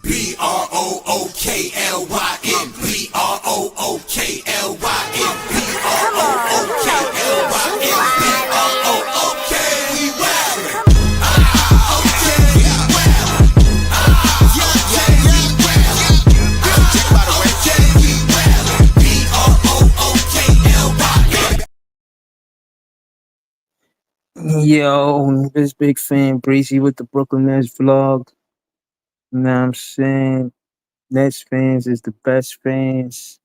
Brooklyns. Come on, you know this. You Brooklyns. We wildin'. Yo, this big fan Breezy with the Brooklyn Nets vlog. You know what I'm saying? Nets fans is the best fans.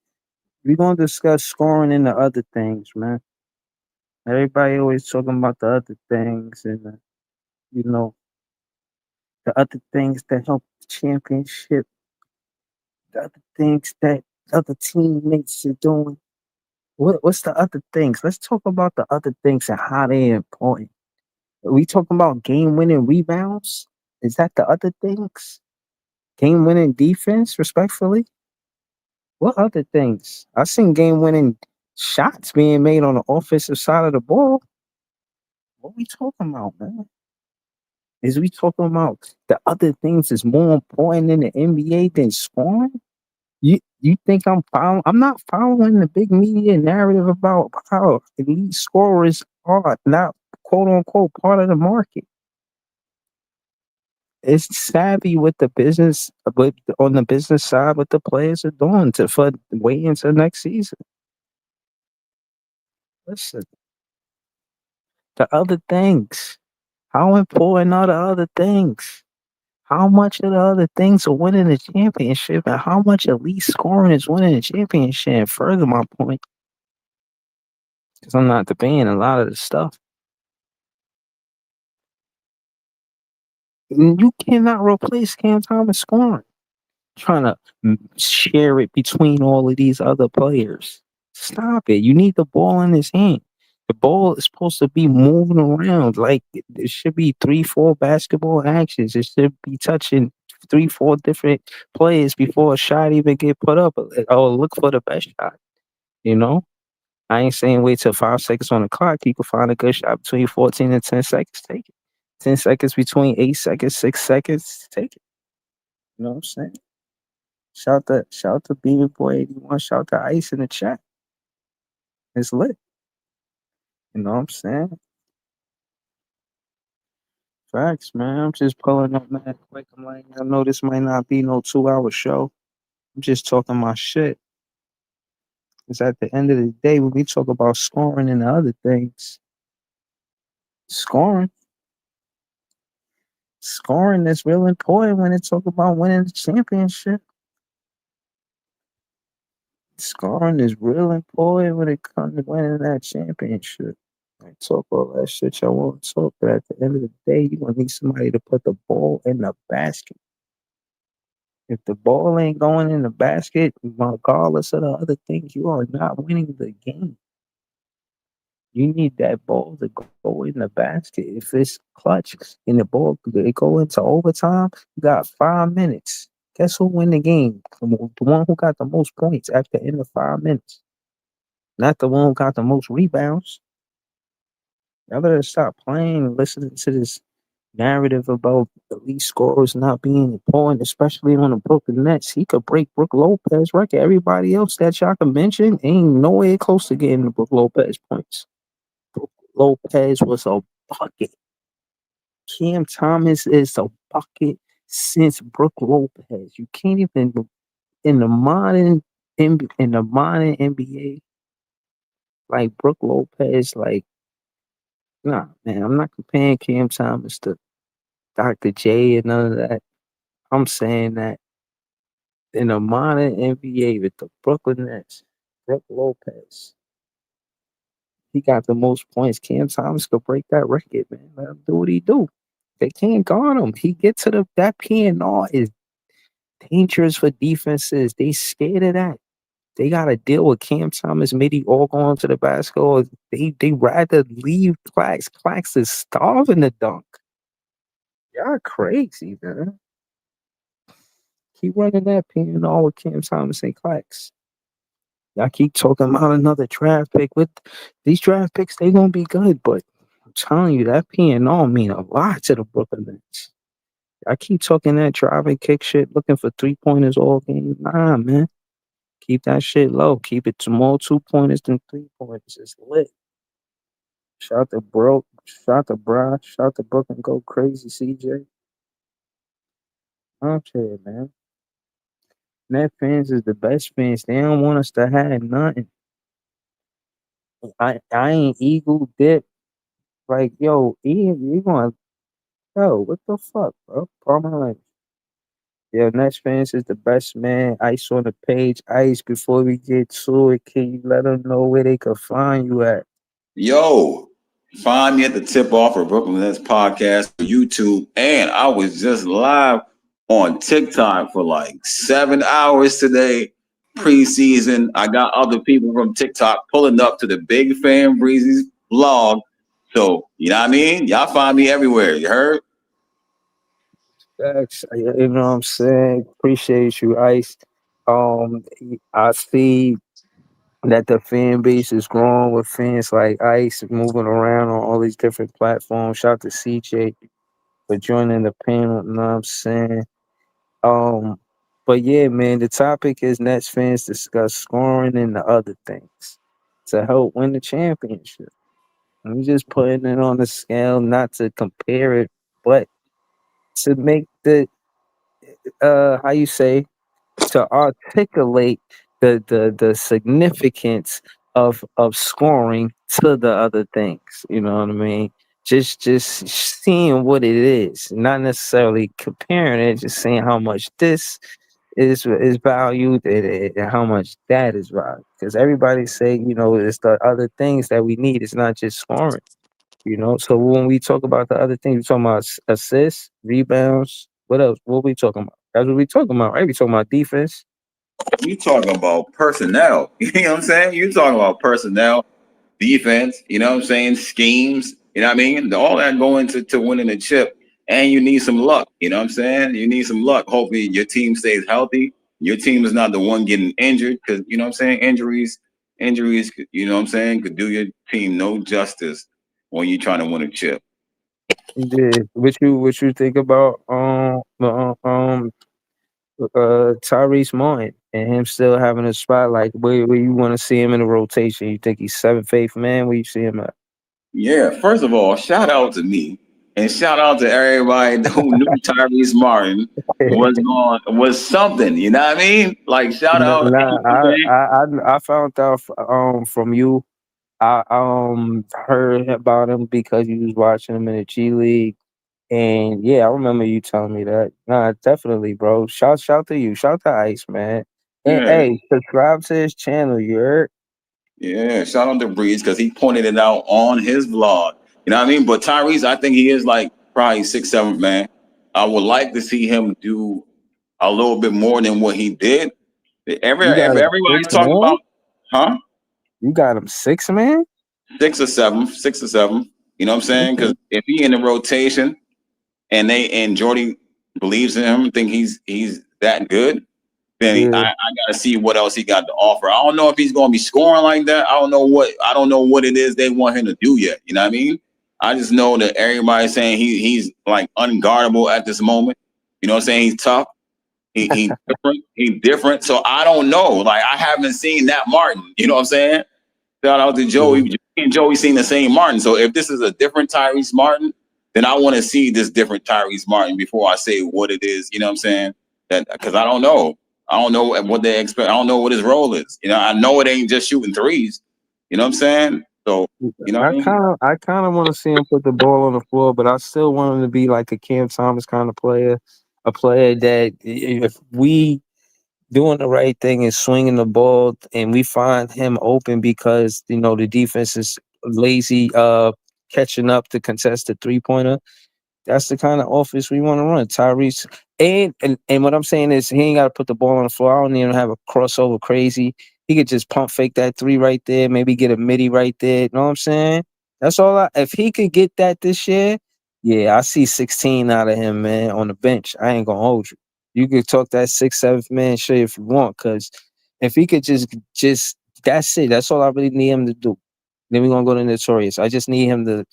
We're gonna discuss scoring and the other things, man. Everybody always talking about the other things and you know the other things that help the championship, the other things that other teammates are doing. What's the other things? Let's talk about the other things and how they're important. Are we talking about game winning rebounds? Is that the other things? Game winning defense, respectfully. What other things? I seen game winning shots being made on the offensive side of the ball. What we talking about, man? Is we talking about the other things is more important in the NBA than scoring? You think I'm following? I'm not following the big media narrative about how elite scorers are not quote unquote part of the market. It's savvy with the business, but on the business side, what the players are doing to for way into next season. Listen, the other things. How important are the other things? How much of the other things are winning the championship, and how much elite scoring is winning the championship? And further, my point, because I'm not debating a lot of the stuff. You cannot replace Cam Thomas scoring. Trying to share it between all of these other players. Stop it. You need the ball in his hand. The ball is supposed to be moving around. Like it should be 3, 4 basketball actions. It should be touching 3, 4 different players before a shot even get put up. Or look for the best shot. You know? I ain't saying wait till 5 seconds on the clock. You can find a good shot between 14 and 10 seconds. Take it. 10 seconds between 8 seconds, 6 seconds. Take it. You know what I'm saying? Shout to Beaver Boy 81. Shout to Ice in the chat. It's lit. You know what I'm saying? Facts, man. I'm just pulling up, man. Quick, I'm like, I know this might not be no 2 hour show. I'm just talking my shit. Because at the end of the day, when we talk about scoring and the other things, scoring, scoring is real important when they talk about winning the championship. Scoring is real important when it comes to winning that championship. I talk all that shit y'all want to talk, but at the end of the day, you're gonna need somebody to put the ball in the basket. If the ball ain't going in the basket, regardless of the other things, you are not winning the game. You need that ball to go in the basket. If it's clutch and the ball they go into overtime, you got 5 minutes. Guess who win the game? The one who got the most points at the end of 5 minutes, not the one who got the most rebounds. Y'all better stop playing and listening to this narrative about elite scorers not being important, especially on the Brooklyn Nets. He could break Brook Lopez record. Everybody else that y'all can mention ain't nowhere close to getting the Brook Lopez points. Brook Lopez was a bucket. Cam Thomas is a bucket since Brook Lopez. You can't even in the modern NBA like Brook Lopez. Like, nah, man, I'm not comparing Cam Thomas to Dr. J and none of that. I'm saying that in the modern NBA with the Brooklyn Nets, Brook Lopez, he got the most points. Cam Thomas could break that record, man. Let him do what he do. They can't guard him. He gets to that PNR is dangerous for defenses. They scared of that. They gotta deal with Cam Thomas, Midi all going to the basketball. They rather leave Clax. Clax is starving to dunk. Y'all crazy, man. Keep running that PNR with Cam Thomas and Clax. Y'all keep talking about another draft pick. With these draft picks, they gonna be good, but I'm telling you, that PNR mean a lot to the Brooklyn Nets. I keep talking that driving kick shit, looking for 3 pointers all game. Nah, man. Keep that shit low. Keep it to more 2 pointers than 3 pointers. It's lit. Shout to bro. Shout to bro. Shout to Brooklyn. Go crazy, CJ. I'm saying, man. Net fans is the best fans. They don't want us to have nothing. I ain't eagle dip. Like, yo, you gonna yo, what the fuck, bro? Palmer Lynch. Yo, Nets fans is the best man. Ice on the page. Ice, before we get to it, can you let them know where they can find you at? Yo, find me at the tip off of Brooklyn Nets podcast on YouTube. And I was just live on TikTok for like 7 hours today, preseason. I got other people from TikTok pulling up to the Big Fan Breezy's vlog. So, you know what I mean? Y'all find me everywhere. You heard? Thanks. You know what I'm saying? Appreciate you, Ice. I see that the fan base is growing with fans like Ice moving around on all these different platforms. Shout out to CJ for joining the panel. You know what I'm saying? Um, but yeah, man, the topic is Nets fans discuss scoring and the other things to help win the championship. I'm just putting it on the scale, not to compare it, but to make the how you say, to articulate the significance of scoring to the other things. You know what I mean? Just seeing what it is, not necessarily comparing it, just saying how much this is valued, and how much that is valued. Because everybody say, it's the other things that we need. It's not just scoring. So when we talk about the other things, we talking about assists, rebounds. What else? What we talking about? That's what we talking about, right? We talking about defense. You talking about personnel. You know what I'm saying? You talking about personnel, defense, you know what I'm saying? Schemes, you know what I mean? All that going to winning the chip. And you need some luck, you know what I'm saying? You need some luck. Hopefully your team stays healthy. Your team is not the one getting injured because, you know what I'm saying? Injuries, you know what I'm saying, could do your team no justice when you're trying to win a chip. Yeah. What you think about Tyrese Martin and him still having a spot? Like, where you want to see him in the rotation? You think he's seventh, eighth man? Where you see him at? Yeah, first of all, shout out to me and shout out to everybody who knew Tyrese Martin was something. You know what I mean? Like shout out, Nah, you know what I'm saying? I found out from you. I heard about him because you was watching him in the G League, and yeah, I remember you telling me that. Nah, definitely, bro. Shout to you. Shout to Ice, man. And Yeah, hey, subscribe to his channel. You heard? yeah. Shout out to Breeze because he pointed it out on his vlog. You know what I mean? But Tyrese, I think he is like probably sixth, seventh man. I would like to see him do a little bit more than what he did. You got him Everybody's six talking man. about, huh? You got him six man. Six or seven. You know what I'm saying? Because Okay. if he in the rotation and Jordy believes in him, think he's that good, then Yeah. I gotta see what else he got to offer. I don't know if he's gonna be scoring like that. I don't know what it is they want him to do yet. You know what I mean? I just know that everybody's saying he's like unguardable at this moment. You know what I'm saying? He's tough. He different. He different. So I don't know. Like I haven't seen that Martin. You know what I'm saying? Shout out to Yeah. Joey. Me and Joey seen the same Martin. So if this is a different Tyrese Martin, then I want to see this different Tyrese Martin before I say what it is. You know what I'm saying? That because I don't know. I don't know what they expect. I don't know what his role is. You know, I know it ain't just shooting threes. You know what I'm saying? So you know what I mean? I kind of want to see him put the ball on the floor, but I still want him to be like a Cam Thomas kind of player, a player that if we doing the right thing and swinging the ball, and we find him open because the defense is lazy, catching up to contest the 3 pointer. That's the kind of offense we want to run. Tyrese, and what I'm saying is he ain't got to put the ball on the floor. I don't even have a crossover crazy. He could just pump fake that three right there, maybe get a midi right there. You know what I'm saying? That's all. If he could get that this year, yeah, I see 16 out of him, man, on the bench. I ain't gonna hold you. You could talk that sixth, seventh man shit if you want, cause if he could just that's it. That's all I really need him to do. Then we're gonna go to Notorious. I just need him to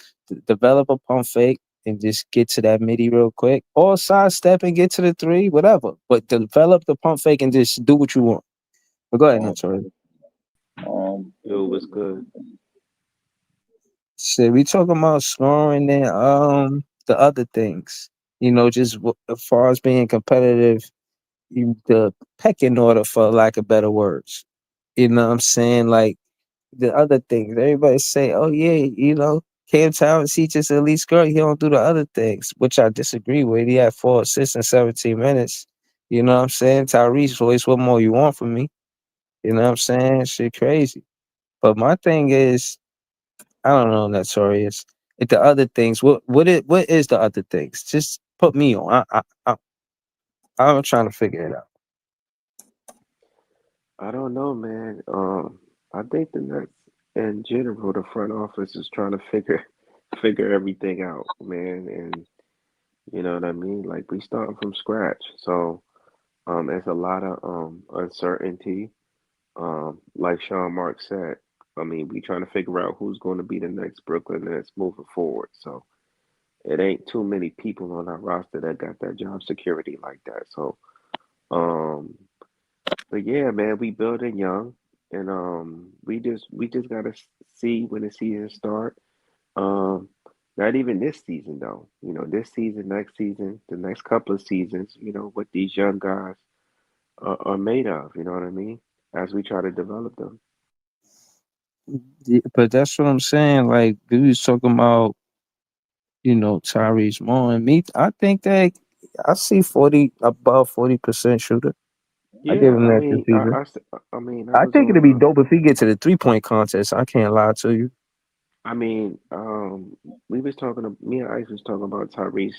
develop a pump fake and just get to that midi real quick, or sidestep and get to the three, whatever. But develop the pump fake and just do what you want. But go ahead, Um, Notorious. Yo, what's good? Shit, we talking about scoring and the other things. Just as far as being competitive, the pecking order, for lack of better words. You know what I'm saying? Like the other things. Everybody say, "Oh yeah, Cam Towers, he just at least score. He don't do the other things," which I disagree with. He had 4 assists in 17 minutes. You know what I'm saying? Tyrese voice, what more you want from me? You know what I'm saying? Shit crazy. But my thing is, I don't know, Notorious. The other things, what is the other things? Just put me on. I'm trying to figure it out. I don't know, man. I think the Nets in general, the front office is trying to figure everything out, man. And you know what I mean? Like we starting from scratch, so there's a lot of uncertainty. Like Sean Mark said, I mean, we trying to figure out who's going to be the next Brooklyn Nets moving forward. So it ain't too many people on our roster that got that job security like that. So um. But yeah, man, we building young, and we just gotta see when the season start. Um, Not even this season though. You know, this season, next season, the next couple of seasons. You know what these young guys are made of. You know what I mean? As we try to develop them. Yeah, but that's what I'm saying. Like we was talking about, Tyrese Moore and me. I think that I see 40 above 40% shooter. I give Yeah, him I that this mean, season. I mean, I I was think it'd on. be dope if he get to the 3-point contest. I can't lie to you. I mean, we was talking. Me and Ice was talking about Tyrese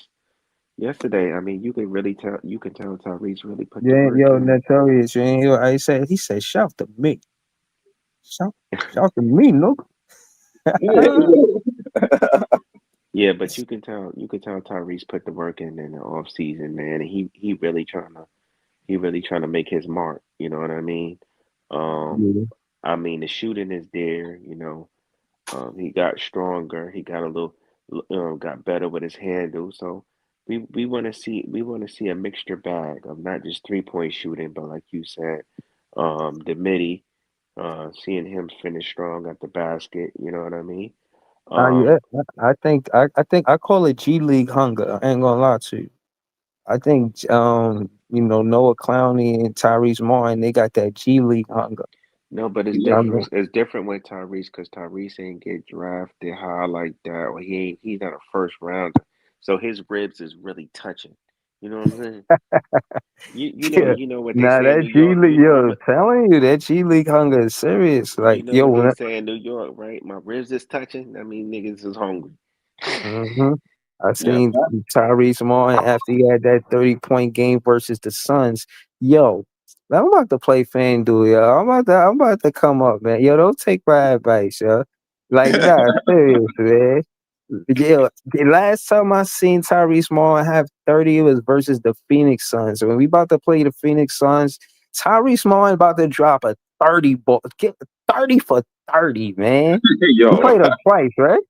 yesterday. I mean, you can really tell. You can tell Tyrese really put the Yeah, work yo, in. Notorious. You ain't hear what I said. He said, "Shout to me, shout, shout to me, no." Yeah, but you can tell Tyrese put the work in the off season, man. And he really trying to make his mark. You know what I mean? Um, Yeah. I mean the shooting is there. He got stronger. He got a little, got better with his handle. So we want to see a mixture bag of not just 3-point shooting, but like you said, the midi, seeing him finish strong at the basket. You know what I mean? Um, Yeah. I think I call it G League hunger. I ain't gonna lie to you. I think Noah Clowney and Tyrese Martin, they got that G League hunger. No, but it's You know what I different. mean? It's different with Tyrese because Tyrese ain't get drafted high like that, or he's not a first rounder. So his ribs is really touching. You know what I'm saying? You know Yeah. you know what they Nah, say in that New G York. League, yo, telling you that G League hunger is serious. You Like, know yo, what they when say in New York, right? My ribs is touching. I mean, niggas is hungry. hmm I yeah, seen Tyrese Martin after he had that 30-point game versus the Suns. Yo, I'm about to play FanDuel, yo. I'm about to come up, man. Yo, don't take my advice, yo. Like, nah, serious, man. Yeah, the last time I seen Tyrese Martin have 30, it was versus the Phoenix Suns. When we about to play the Phoenix Suns, Tyrese Martin about to drop a 30 ball, get 30 for 30, man. You yo, played him twice, right?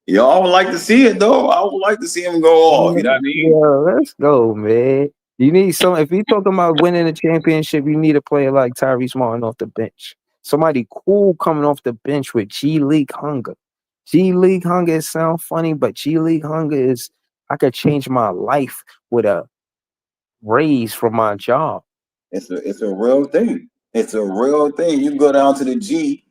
yo, I would like to see it though. I would like to see him go off. You know what I mean? Yeah, let's go, man. You need some. If you're talking about winning a championship, you need a player like Tyrese Martin off the bench. Somebody cool coming off the bench with G League hunger. G League hunger it sound funny, but G League hunger is I could change my life with a raise from my job. It's a real thing. It's a real thing. You go down to the G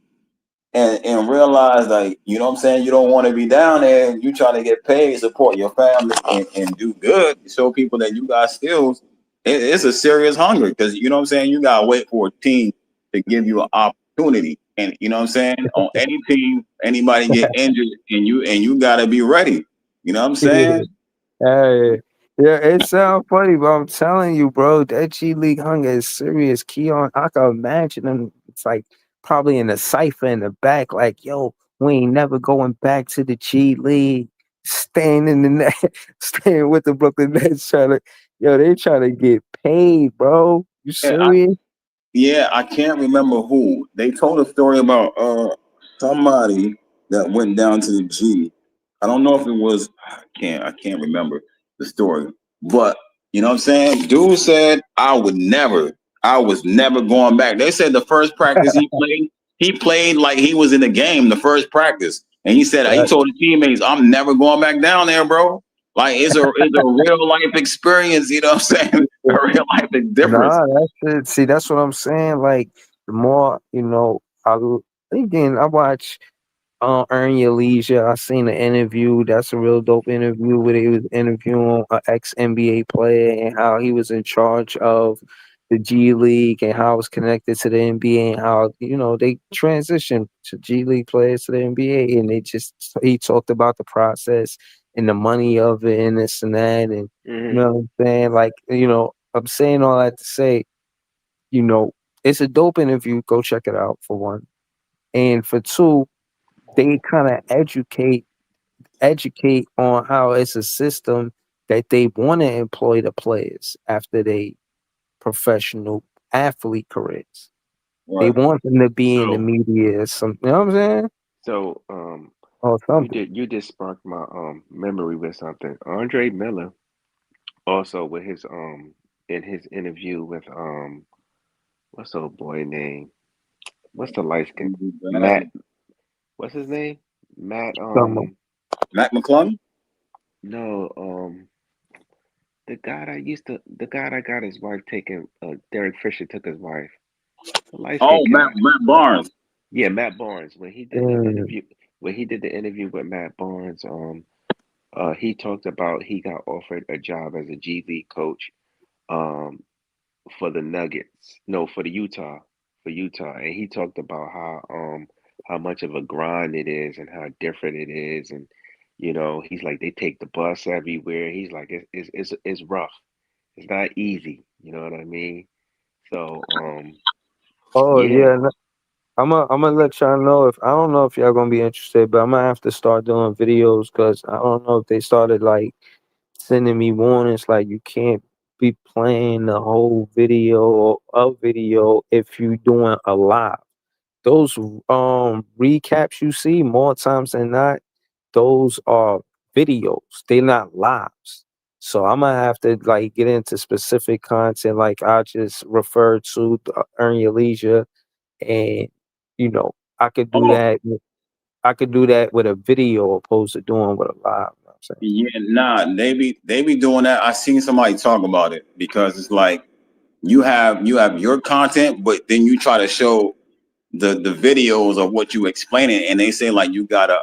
and realize, like, you know what I'm saying, you don't want to be down there and you trying to get paid, support your family, and do good, show people that you got skills. It's a serious hunger because you know what I'm saying, you gotta wait for a team to give you an opportunity. And you know what I'm saying, on any team, anybody get injured and you gotta be ready. You know what I'm saying? Hey, yeah, it sounds funny, but I'm telling you, bro, that G League hunger is serious. Keon, I can imagine him. It's like probably in the cipher in the back, like, yo, we ain't never going back to the G League. Staying in the net, staying with the Brooklyn Nets, they trying to get paid, bro. You Yeah, serious? yeah, I can't remember who. They told a story about somebody that went down to the G. I don't know if it was. I can't remember the story, but you know what I'm saying. Dude said I was never going back. They said the first practice he played like he was in the game. The first practice, and he said he told his teammates, "I'm never going back down there, bro." Like it's a real life experience. You know what I'm saying? A real life difference. Nah, that's it. See, that's what I'm saying. Like the more I watch Earn Your Leisure. I seen an interview. That's a real dope interview where he was interviewing an ex NBA player and how he was in charge of the G League and how it was connected to the NBA and how they transitioned to G League players to the NBA and he talked about the process and the money of it and this and that and you know what I'm saying? Like, I'm saying all that to say, it's a dope interview. Go check it out for one. And for two, they kind of educate on how it's a system that they want to employ the players after they professional athlete careers. They Right. want them to be in the So, media or something. You know what I'm saying? so Or something. you did spark my memory with something. Andre Miller also with his in his interview with what's the old boy name? What's the light skin? Matt. What's his name? Matt. Something. Mac McClung. No. The guy that got his wife taken. Derek Fisher took his wife. The light skin Oh, Matt guy. Barnes. Yeah, Matt Barnes. When he did the Yeah. interview, with Matt Barnes, he talked about he got offered a job as a G League coach, um, for the Nuggets. No, for Utah, and he talked about how much of a grind it is and how different it is, and he's like they take the bus everywhere. He's like it's rough. It's not easy. You know what I mean? So Oh yeah. yeah. I'm gonna let y'all know if I don't know if y'all gonna be interested, but I'm gonna have to start doing videos because I don't know if they started like sending me warnings like you can't be playing the whole video or a video if you doing a live. Those recaps you see more times than not, those are videos. They're not lives. So I'm gonna have to like get into specific content. Like I just refer to Earn Your Leisure, and I could do Oh, that. I could do that with a video opposed to doing with a live. You know what I'm saying? yeah, nah, they be doing that. I seen somebody talk about it because it's like you have your content, but then you try to show the videos of what you explaining, and they say like you gotta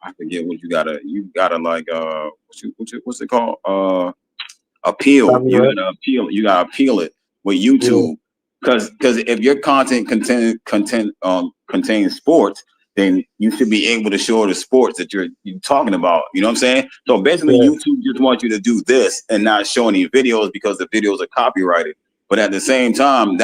I forget what you gotta like what's it called appeal. Copyright? You gotta appeal it with Yeah, YouTube because if your content contains sports, then you should be able to show the sports that you're talking about. You know what I'm saying? So basically, yeah. YouTube just wants you to do this and not show any videos because the videos are copyrighted. But at the same time,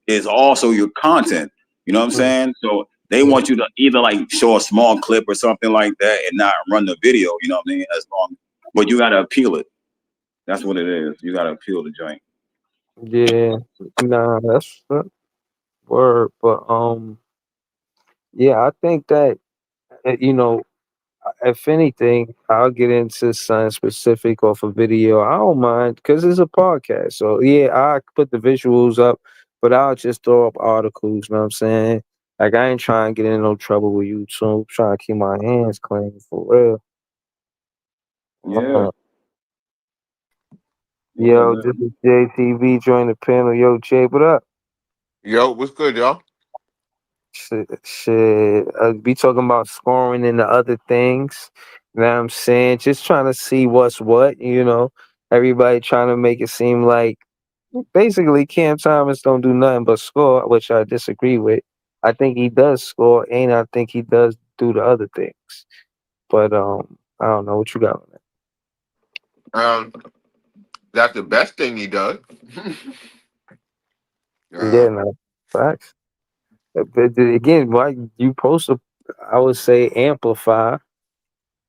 is also your content. You know what I'm Mm, saying? So they mm. want you to either like show a small clip or something like that and not run the video. You know what I mean? As long, but you got to appeal it. That's what it is. You got to appeal the joint. Yeah, nah, that's word. But yeah, I think that if anything, I'll get into something specific off a video. I don't mind because it's a podcast. So yeah, I put the visuals up, but I'll just throw up articles. You know what I'm saying? Like I ain't trying to get in no trouble with YouTube. I'm trying to keep my hands clean for real. Yeah. Uh, Yeah, yo, this man. is JTV. Join the panel. Yo, Jay, what up? Yo, what's good, y'all? Shit. Be talking about scoring and the other things. You know what I'm saying? Just trying to see what's what. Everybody trying to make it seem like basically Cam Thomas don't do nothing but score, which I disagree with. I think he does score, and I think he does do the other things. But I don't know what you got on that. That's the best thing he does. Yeah, no, facts. But again, why you supposed to? I would say amplify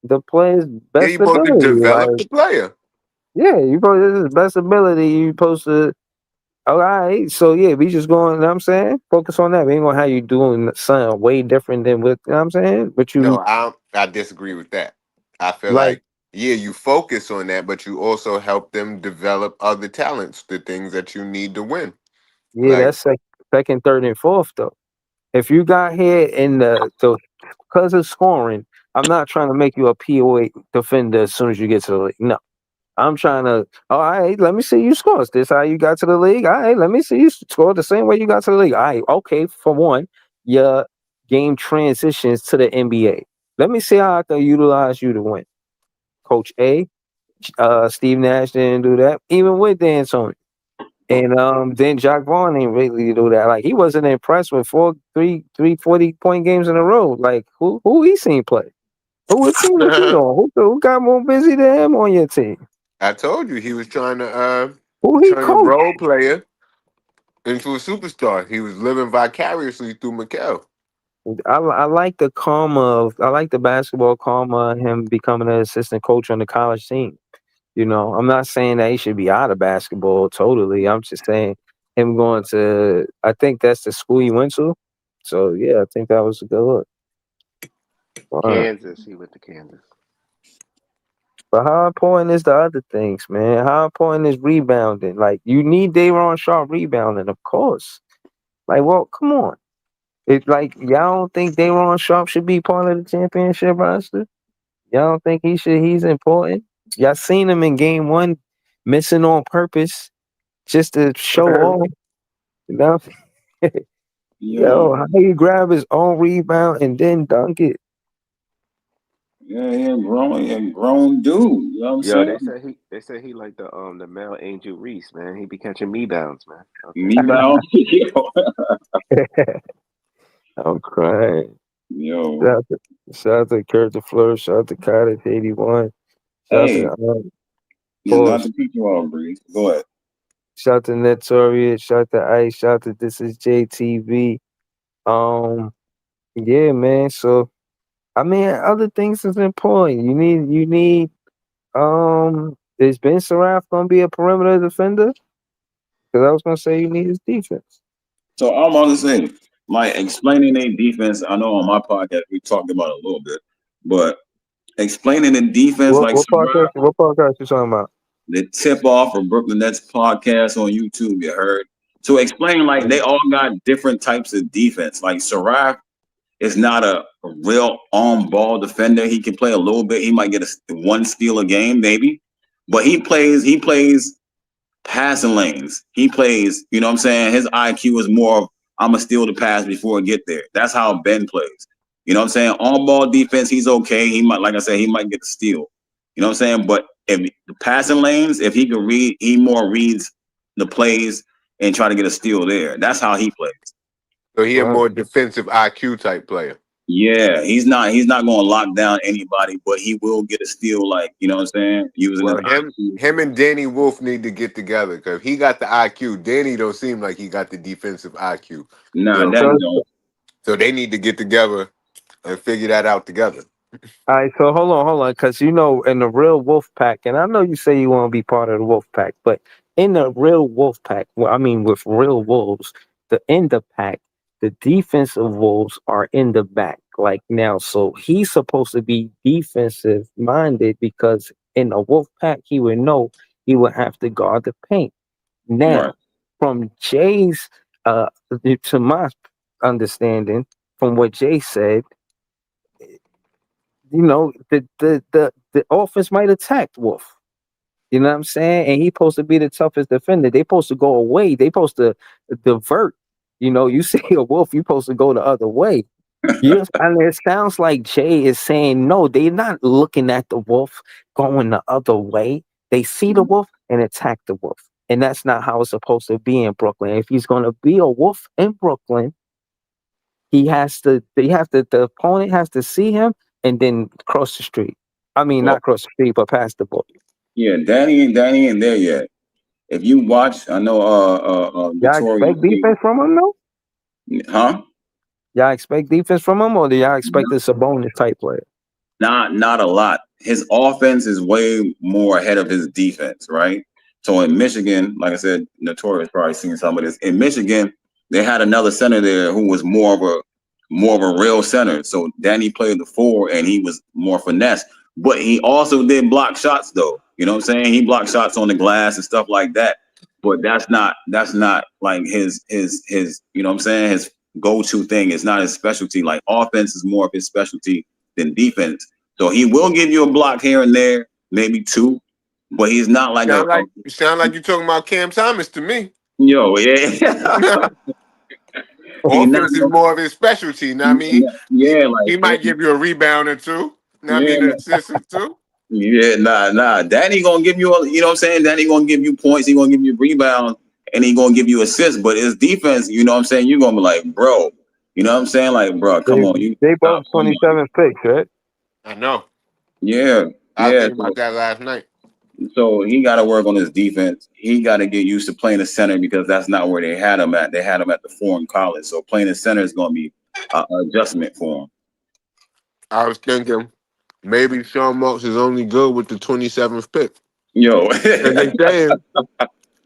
the player's Yeah, you're best supposed to ability. Like, develop the player. yeah, this is best ability. You supposed to. All right, so yeah, we just going. You know what I'm saying, focus on that. We ain't gonna have you doing something way different than what you know what I'm saying. But you, No, I disagree with that. I feel Like, like, yeah, you focus on that, but you also help them develop other talents, the things that you need to win. yeah, Like, that's second, third, and fourth though. If you got here in the so because of scoring, I'm not trying to make you a POA defender as soon as you get to the league. No. I'm trying to, all right, let me see you score. Is this how you got to the league? All right, let me see you score the same way you got to the league. All right, okay, for one, your game transitions to the NBA. Let me see how I can utilize you to win. Coach A, Steve Nash didn't do that, even with Dan Tony. And then Jacques Vaughn ain't really do that. Like he wasn't impressed with 40-point games in a row. Like who he seen play? What team was he I on? Who got more busy than him on your team? told you he was trying to Who he turn a coached? role player into a superstar. He was living vicariously through Mikel. I like the karma of I like the basketball karma of him becoming an assistant coach on the college team. You know, I'm not saying that he should be out of basketball totally. I'm just saying him going to I think that's the school he went to. So yeah, I think that was a good look. Kansas, he went to Kansas. But how important is the other things, man? How important is rebounding? Like you need Day'Ron Sharpe rebounding, of course. Like, well, come on. It's like y'all don't think Day'Ron Sharpe should be part of the championship roster? Y'all don't think he's important? Y'all seen him in game one missing on purpose just to show off. You know? Yo, Yo, how you grab his own rebound and then dunk it? yeah, he a grown dude. You know what I'm Yo, saying? they said he like the male Angel Reese, man. He be catching me bounds, man. Okay. Me now, yo, I'm crying. yo. Shout out shout out to Kurt DeFleur, shout out to Cottage 81, shout out Hey, to yeah, not Pause, to keep you on, Breeze. Go ahead. shout out to Netorious, shout out to Ice, shout out to This Is JTV. Um, yeah, man. So I mean, other things is important. Is Ben Saraf gonna be a perimeter defender? Because I was gonna say you need his defense. So I'm on the same, like explaining a defense. I know on my podcast we talked about it a little bit, but explaining the defense What like what podcast? What podcast you talking about? the tip off of Brooklyn Nets podcast on YouTube, you heard. To explain, like they all got different types of defense. Like Saraf is not a real on ball defender. He can play a little bit. He might get one steal a game, maybe. But he plays passing lanes. He plays, you know what I'm saying? His IQ is more of I'm gonna steal the pass before I get there. That's how Ben plays. You know what I'm saying? On ball defense, he's okay. He might, like I said, he might get the steal. You know what I'm saying? But if the passing lanes, if he can read, he more reads the plays and try to get a steal there. That's how he plays. So he a Wow. more defensive IQ type player. Yeah, he's not going to lock down anybody, but he will get a steal, like, you know what I'm saying? Using his Well, IQ. him and Danny Wolf need to get together because he got the IQ. Danny don't seem like he got the defensive IQ. Nah, So, that So don't. so they need to get together and figure that out together. all right, so hold on, because you know, in the real wolf pack, and I know you say you want to be part of the wolf pack, but in the real wolf pack, well, I mean, with real wolves, in the pack, the defensive wolves are in the back, like now. So he's supposed to be defensive minded because in a wolf pack, he would know he would have to guard the paint. Right. Now, from Jay's, to my understanding, from what Jay said, you know, the offense might attack Wolf. You know what I'm saying? And he's supposed to be the toughest defender. They supposed to go away. They supposed to divert. You know, you see a Wolf, you supposed to go the other way. Yes, and it sounds like Jay is saying no, they're not looking at the Wolf going the other way. They see the Wolf and attack the Wolf. And that's not how it's supposed to be in Brooklyn. If he's gonna be a Wolf in Brooklyn, the opponent has to see him and then cross the street. I mean, Well, not cross the street, but pass the ball. yeah, Danny ain't there yet. If you watch, I know Y'all Notorious, expect defense from him though? huh? Y'all expect defense from him, or do y'all expect a Sabonis type player? Not a lot. His offense is way more ahead of his defense, right? So in Michigan, like I said, Notorious probably seen some of this. In Michigan, they had another center there who was more of a real center. So Danny played the four and he was more finesse. but he also did block shots though. You know what I'm saying? He blocked shots on the glass and stuff like that. But that's not like his you know what I'm saying, his go-to thing. It's not his specialty. Like offense is more of his specialty than defense. So he will give you a block here and there, maybe two, but he's not like Sound like you're talking about Cam Thomas to me. yo, yeah. Offense is more of his specialty. Know what I mean? Yeah, like he might give you a rebound or two. Know what I mean? An assist or two. Yeah, nah. Danny gonna give you you know what I'm saying? Danny gonna give you points, he gonna give you rebounds, and he gonna give you assists. But his defense, you know what I'm saying? You're gonna be like, bro, you know what I'm saying? Like, bro, come on. They both 27 picks, right? I know. Yeah. I was thinking about that last night. So he got to work on his defense. He got to get used to playing the center because that's not where they had him at. They had him at the 4 in college. So playing the center is going to be an adjustment for him. I was thinking maybe Sean Marks is only good with the 27th pick. Yo. And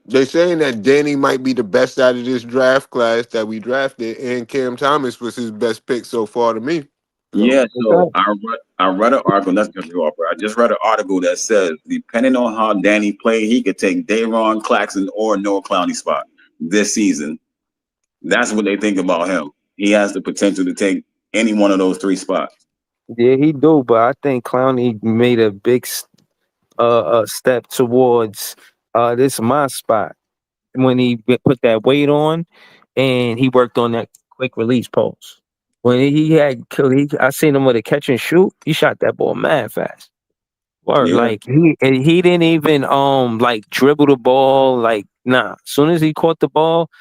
they saying that Danny might be the best out of this draft class that we drafted, and Cam Thomas was his best pick so far to me. Yeah, so I read an article. Let's just go off. I just read an article that says, depending on how Danny played, he could take Day'Ron, Claxton, or Noah Clowney spot this season. That's what they think about him. He has the potential to take any one of those 3 spots. Yeah, he do, but I think Clowney made a big step towards this is my spot when he put that weight on and he worked on that quick release post. When I seen him with a catch and shoot. He shot that ball mad fast. Or like he didn't even like dribble the ball. Like nah. As soon as he caught the ball,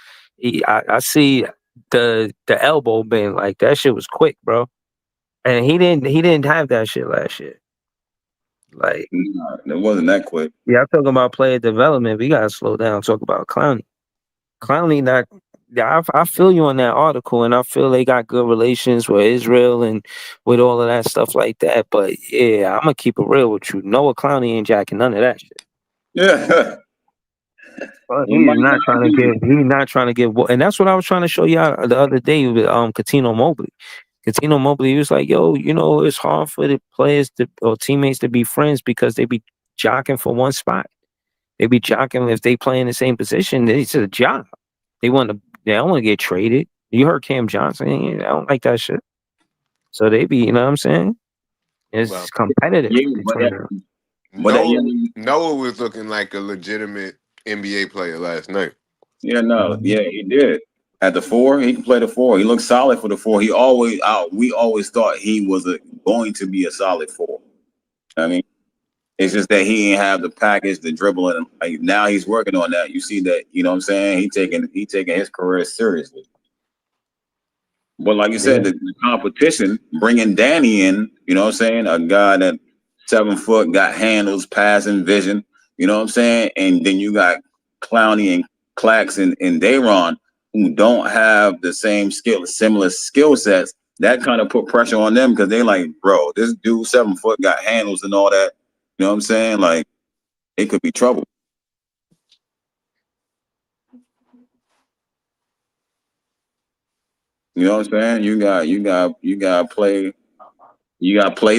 I see the elbow bend. Like that shit was quick, bro. And he didn't have that shit last year. Like it wasn't that quick. Yeah, I'm talking about player development. We gotta slow down. Talk about Clowney. Clowney not. Yeah, I feel you on that article, and I feel they got good relations with Israel and with all of that stuff like that. But yeah, I'm gonna keep it real with you. Noah Clowney ain't jacking none of that shit. Yeah, he's not trying to give. And that's what I was trying to show y'all the other day with Coutinho Mobley. Coutinho Mobley, he was like, yo, you know, it's hard for the players or teammates to be friends because they be jockeying for one spot. They be jockeying if they play in the same position. It's a job. They don't want to get traded. You heard Cam Johnson. I don't like that shit. So they be, you know what I'm saying? It's competitive. Yeah, Noah was looking like a legitimate NBA player last night. Yeah, he did. At the 4, he can play the 4. He looked solid for the 4. We always thought he was going to be a solid 4. I mean, it's just that he didn't have the package, the dribbling. Like now he's working on that. You see that, you know what I'm saying? He taking his career seriously. But like you said, the competition, bringing Danny in, you know what I'm saying? A guy that 7 foot, got handles, passing, vision, you know what I'm saying? And then you got Clowney and Claxton and Day'Ron, who don't have the same similar skill sets. That kind of put pressure on them because they like, bro, this dude 7 foot, got handles and all that. You know what I'm saying? Like, it could be trouble. You know what I'm saying? You got play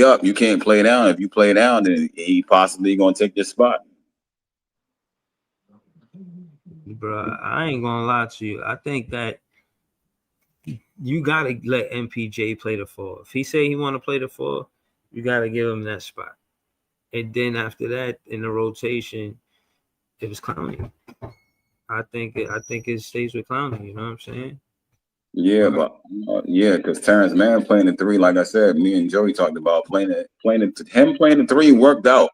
up. You can't play down. If you play down, then he possibly gonna take your spot. Bro, I ain't gonna lie to you. I think that you gotta let MPJ play the 4. If he say he want to play the 4, you gotta give him that spot. And then after that, in the rotation, it was Clowney. I think it stays with Clowney. You know what I'm saying? Yeah, but because Terrence Mann playing the 3, like I said, me and Joey talked about playing the 3 worked out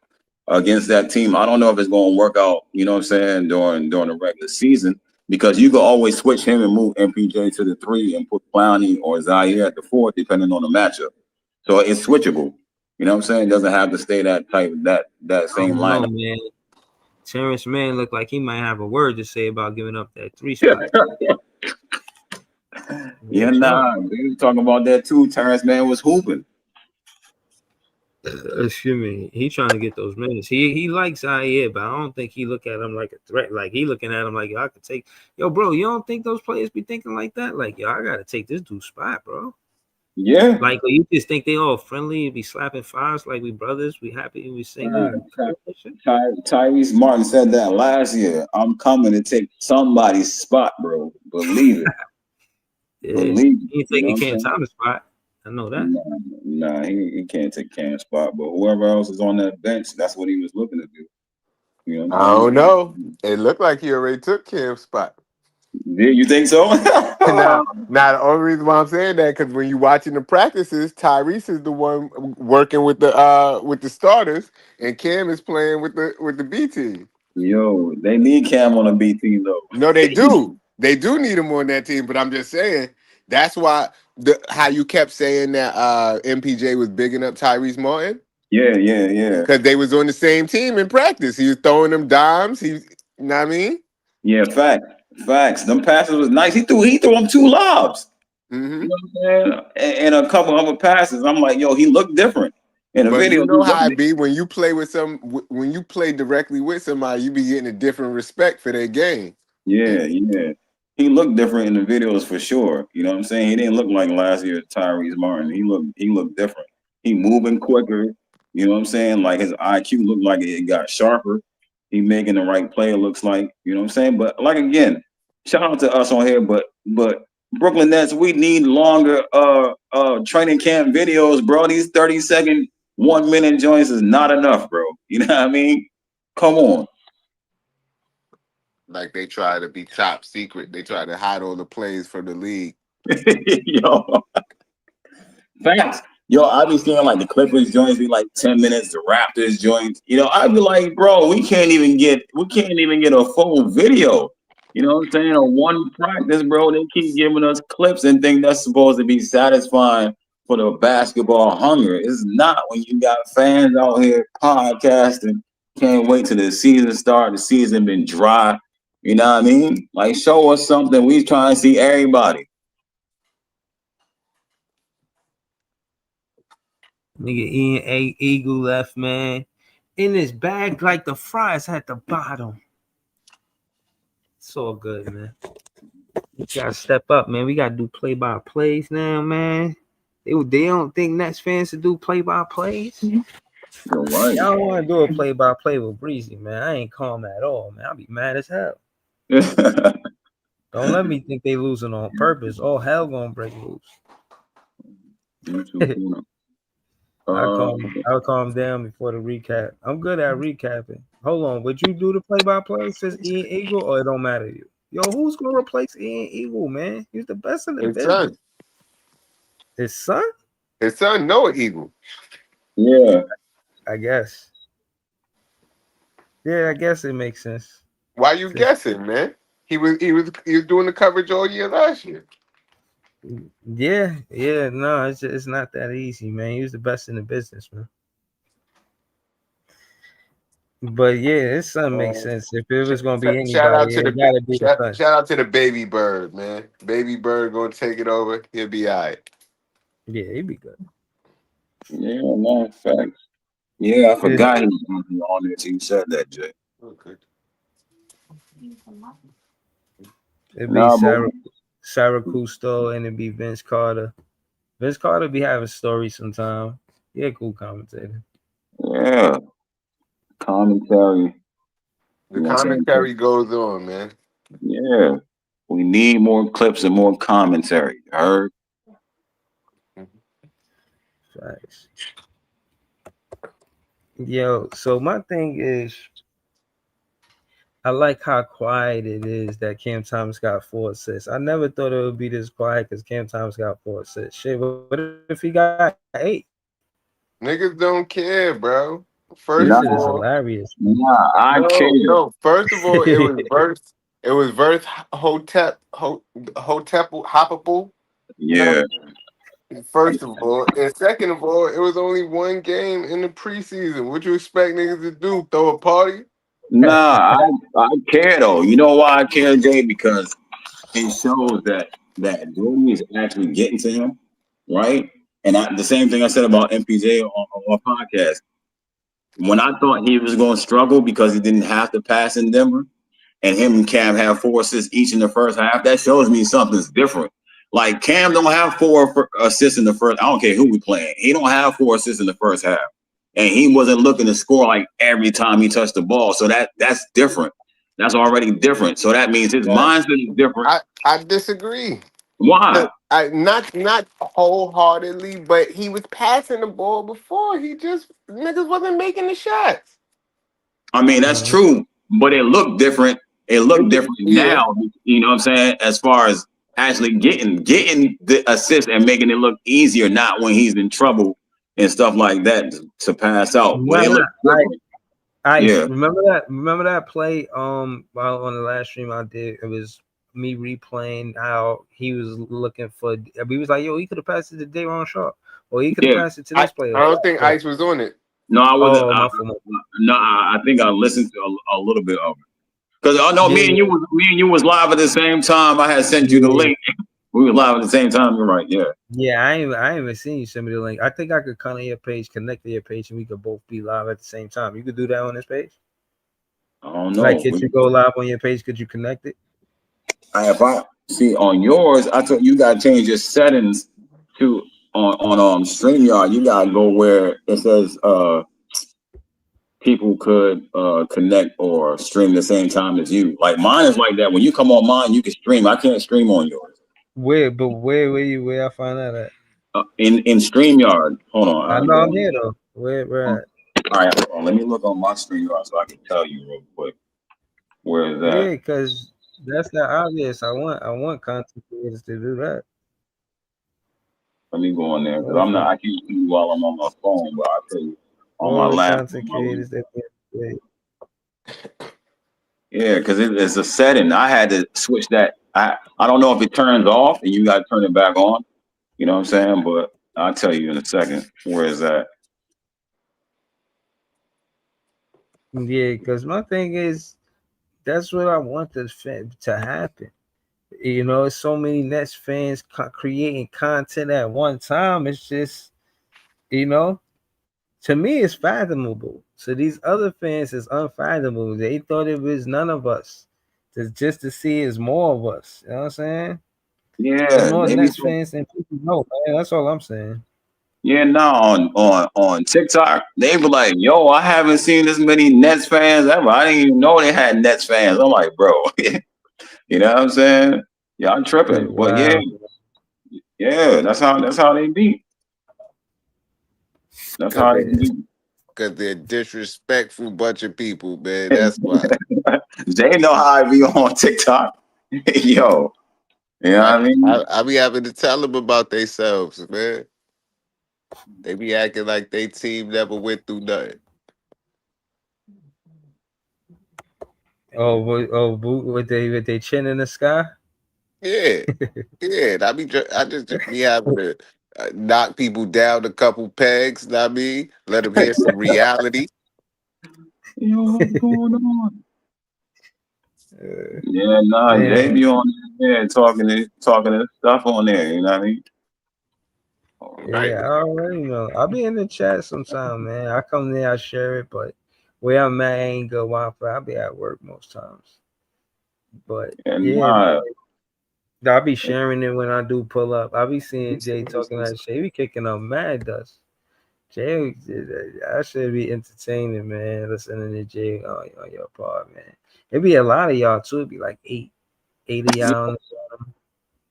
against that team. I don't know if it's going to work out. You know what I'm saying during the regular season because you can always switch him and move MPJ to the 3 and put Clowney or Zaire at the 4 depending on the matchup. So it's switchable. You know what I'm saying? It doesn't have to stay that type that same lineup. Man. Terrence Mann looked like he might have a word to say about giving up that 3 spot. Yeah, we were talking about that too. Terrence Mann was hooping. Excuse me. He trying to get those minutes. He likes Zaire, but I don't think he look at him like a threat. Like he looking at him like, yo, I could take. Yo, bro, you don't think those players be thinking like that? Like, yo, I gotta take this dude's spot, bro. Yeah. Like you just think they all friendly, be slapping fives like we brothers, we happy, we single. Tyrese Martin said that last year. I'm coming to take somebody's spot, bro. Believe it. Yeah, Believe it. he ain't You know taking what I'm Cam saying? Thomas spot. I know that. Nah, he can't take Cam's spot, but whoever else is on that bench, that's what he was looking to do. You know what I I'm don't saying? know. It looked like he already took Cam's spot. Yeah, you think so? Now, the only reason why I'm saying that because when you're watching the practices, Tyrese is the one working with the starters, and Cam is playing with the B team. Yo, they need Cam on a B team though. No, they do. They do need him on that team, but I'm just saying that's why how you kept saying that MPJ was bigging up Tyrese Martin Yeah. because they was on the same team in practice. He was throwing them dimes. You know what I mean? Yeah, facts. Them passes was nice. He threw him 2 lobs. Mm-hmm. You know what I'm saying? And a couple other passes. I'm like, yo, he looked different in the But video. you know how it be when you play when you play directly with somebody, you be getting a different respect for their game. Yeah. He looked different in the videos for sure. You know what I'm saying? He didn't look like last year's Tyrese Martin. He looked different. He moving quicker. You know what I'm saying? Like his IQ looked like it got sharper. He making the right play, it looks like. You know what I'm saying? But like again, shout out to us on here, but Brooklyn Nets, we need longer training camp videos, bro. These 30-second, 1 minute joints is not enough, bro. You know what I mean? Come on. Like they try to be top secret. They try to hide all the plays from the league. Yo. Facts. Yo, I be seeing like the Clippers joints be like 10 minutes, the Raptors joints. You know, I'd be like, bro, we can't even get a full video. You know what I'm saying? Or one practice, bro. They keep giving us clips and think that's supposed to be satisfying for the basketball hunger. It's not when you got fans out here podcasting, can't wait till the season start. The season been dry. You know what I mean? Like, show us something. We trying to see everybody. Nigga Ian Eagle left, man. In his bag, like the fries at the bottom. It's all good, man. We gotta step up, man. We gotta do play-by-plays now, man. They don't think Nets fans should do play-by-plays. You're right. Y'all don't want to do a play-by-play with Breezy, man. I ain't calm at all, man. I'll be mad as hell. Don't let me think they losing on purpose. All hell gonna break loose. I'll calm down before the recap. I'm good at recapping. Hold on, would you do the play-by-play since Ian Eagle, or it don't matter to you? Yo, who's gonna replace Ian Eagle, man? He's the best in the business. Son. His son? His son Noah Eagle. Yeah. I guess. Yeah, I guess it makes sense. Why you guessing, man? He was doing the coverage all year last year. Yeah, no, it's not that easy, man. He was the best in the business, man. But yeah, his son makes sense. If it was gonna be anybody, shout out to shout out to the baby bird, man. Baby bird gonna take it over. He'll be all right. Yeah, he'd be good. Yeah, no, facts. Yeah, I forgot he was going to be on it. You said that, Jay. Okay. It'd be Sarah Cousteau and it'd be Vince Carter. Vince Carter be having stories sometime. Yeah, cool commentator. Yeah. Commentary. The commentary goes on, man. Yeah. We need more clips and more commentary. You heard? Facts. Yo, so my thing is, I like how quiet it is that Cam Thomas got 4 assists. I never thought it would be this quiet because Cam Thomas got 4 assists. Shit, what if he got 8? Niggas don't care, bro. This shit is hilarious. Nah, I care. No, first of all, it was verse Hotep Hoppable. Yeah. First of all, and second of all, it was only one game in the preseason. What you expect niggas to do? Throw a party? Nah, I care though. You know why I care, Jay? Because it shows that Jordan is actually getting to him, right? And the same thing I said about MPJ on our podcast. When I thought he was going to struggle because he didn't have to pass in Denver, and him and Cam have 4 assists each in the first half, that shows me something's different. Like Cam don't have 4 assists in the first. I don't care who we playing. He don't have 4 assists in the first half, and he wasn't looking to score like every time he touched the ball. So that's different. That's already different. So that means his mindset is different. I disagree. Why? Not wholeheartedly, but he was passing the ball before. He just niggas wasn't making the shots. I mean, that's true, but it looked different. It looked different now. You know what I'm saying? As far as actually getting the assist and making it look easier, not when he's in trouble and stuff like that to pass out. But it looked different. Remember that play while on the last stream I did, it was me replaying how he was looking for. We was like, yo, he could have passed it to Day'Ron Sharpe, or he could have passed it to this player. I don't think Ice was on it. No, I wasn't. I think I listened to a little bit of it because I know me and you was live at the same time. I had sent you the link. We were live at the same time. You're right. Yeah. Yeah, I ain't even seen you send me the link. I think I could connect to your page, and we could both be live at the same time. You could do that on this page. I don't know. Like, could you go live on your page? Could you connect it? If I see on yours, I told you gotta change your settings to on StreamYard. You gotta go where it says people could connect or stream the same time as you. Like mine is like that. When you come on mine, you can stream. I can't stream on yours. Where I find that at? In StreamYard. Hold on. I know I'm here though. Where at? All right, hold on. Let me look on my StreamYard so I can tell you real quick. Where is that? Yeah, because that's not obvious. I want content creators to do that. Let me go on there because I can't see you while I'm on my phone, but I'll tell you on my laptop. Content creators that yeah, because it's a setting. I had to switch that. I don't know if it turns off and you got to turn it back on. You know what I'm saying? But I'll tell you in a second. Where is that? Yeah, because my thing is, that's what I want to happen. You know, it's so many Nets fans creating content at one time. It's just, you know, to me, it's fathomable. So these other fans is unfathomable. They thought it was none of us. Just to see is more of us. You know what I'm saying? Yeah. There's more Nets fans than people know, man. That's all I'm saying. Yeah, no, on TikTok, they were like, yo, I haven't seen this many Nets fans ever. I didn't even know they had Nets fans. I'm like, bro, you know what I'm saying? Y'all tripping. Wow. But yeah, that's how they be. That's how they be. Because they're disrespectful bunch of people, man. That's why. They know how I be on TikTok. Yo. You know what I mean? I be having to tell them about themselves, man. They be acting like they team never went through nothing. With their chin in the sky? Yeah. Yeah. I just be having to knock people down a couple pegs, know what I mean? Let them hear some reality. Yo, what's going on? They be on there talking to stuff on there, you know what I mean? Right. Yeah, I already know. I'll be in the chat sometime, man. I come there, I share it, but where I'm at ain't good Wi-Fi. I'll be at work most times. But I'll be sharing it when I do pull up. I'll be seeing Jay talking that shit. He be kicking up mad dust. Jay, I should be entertaining, man. Listening to Jay on your part, man. It'd be a lot of y'all too. It'd be like 8 of y'all.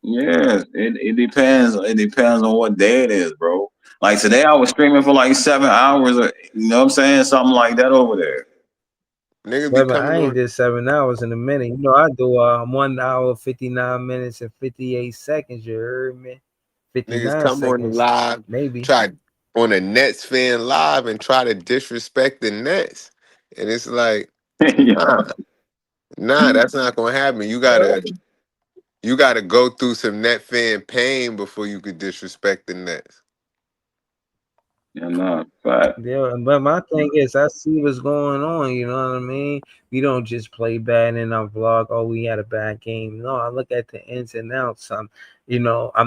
Yes, it depends. It depends on what day it is, bro. Like today, I was streaming for like 7 hours. You know what I'm saying? Something like that over there. Niggas I ain't did 7 hours in a minute. You know, I do 1 hour, 59 minutes, and 58 seconds. You heard me? 59 niggas come seconds, on the live, maybe try on a Nets fan live and try to disrespect the Nets, and it's like, nah, that's not gonna happen. You gotta go through some Net fan pain before you could disrespect the Nets. Yeah, but my thing is, I see what's going on. You know what I mean? We don't just play bad in our vlog. Oh, we had a bad game. No, I look at the ins and outs. I'm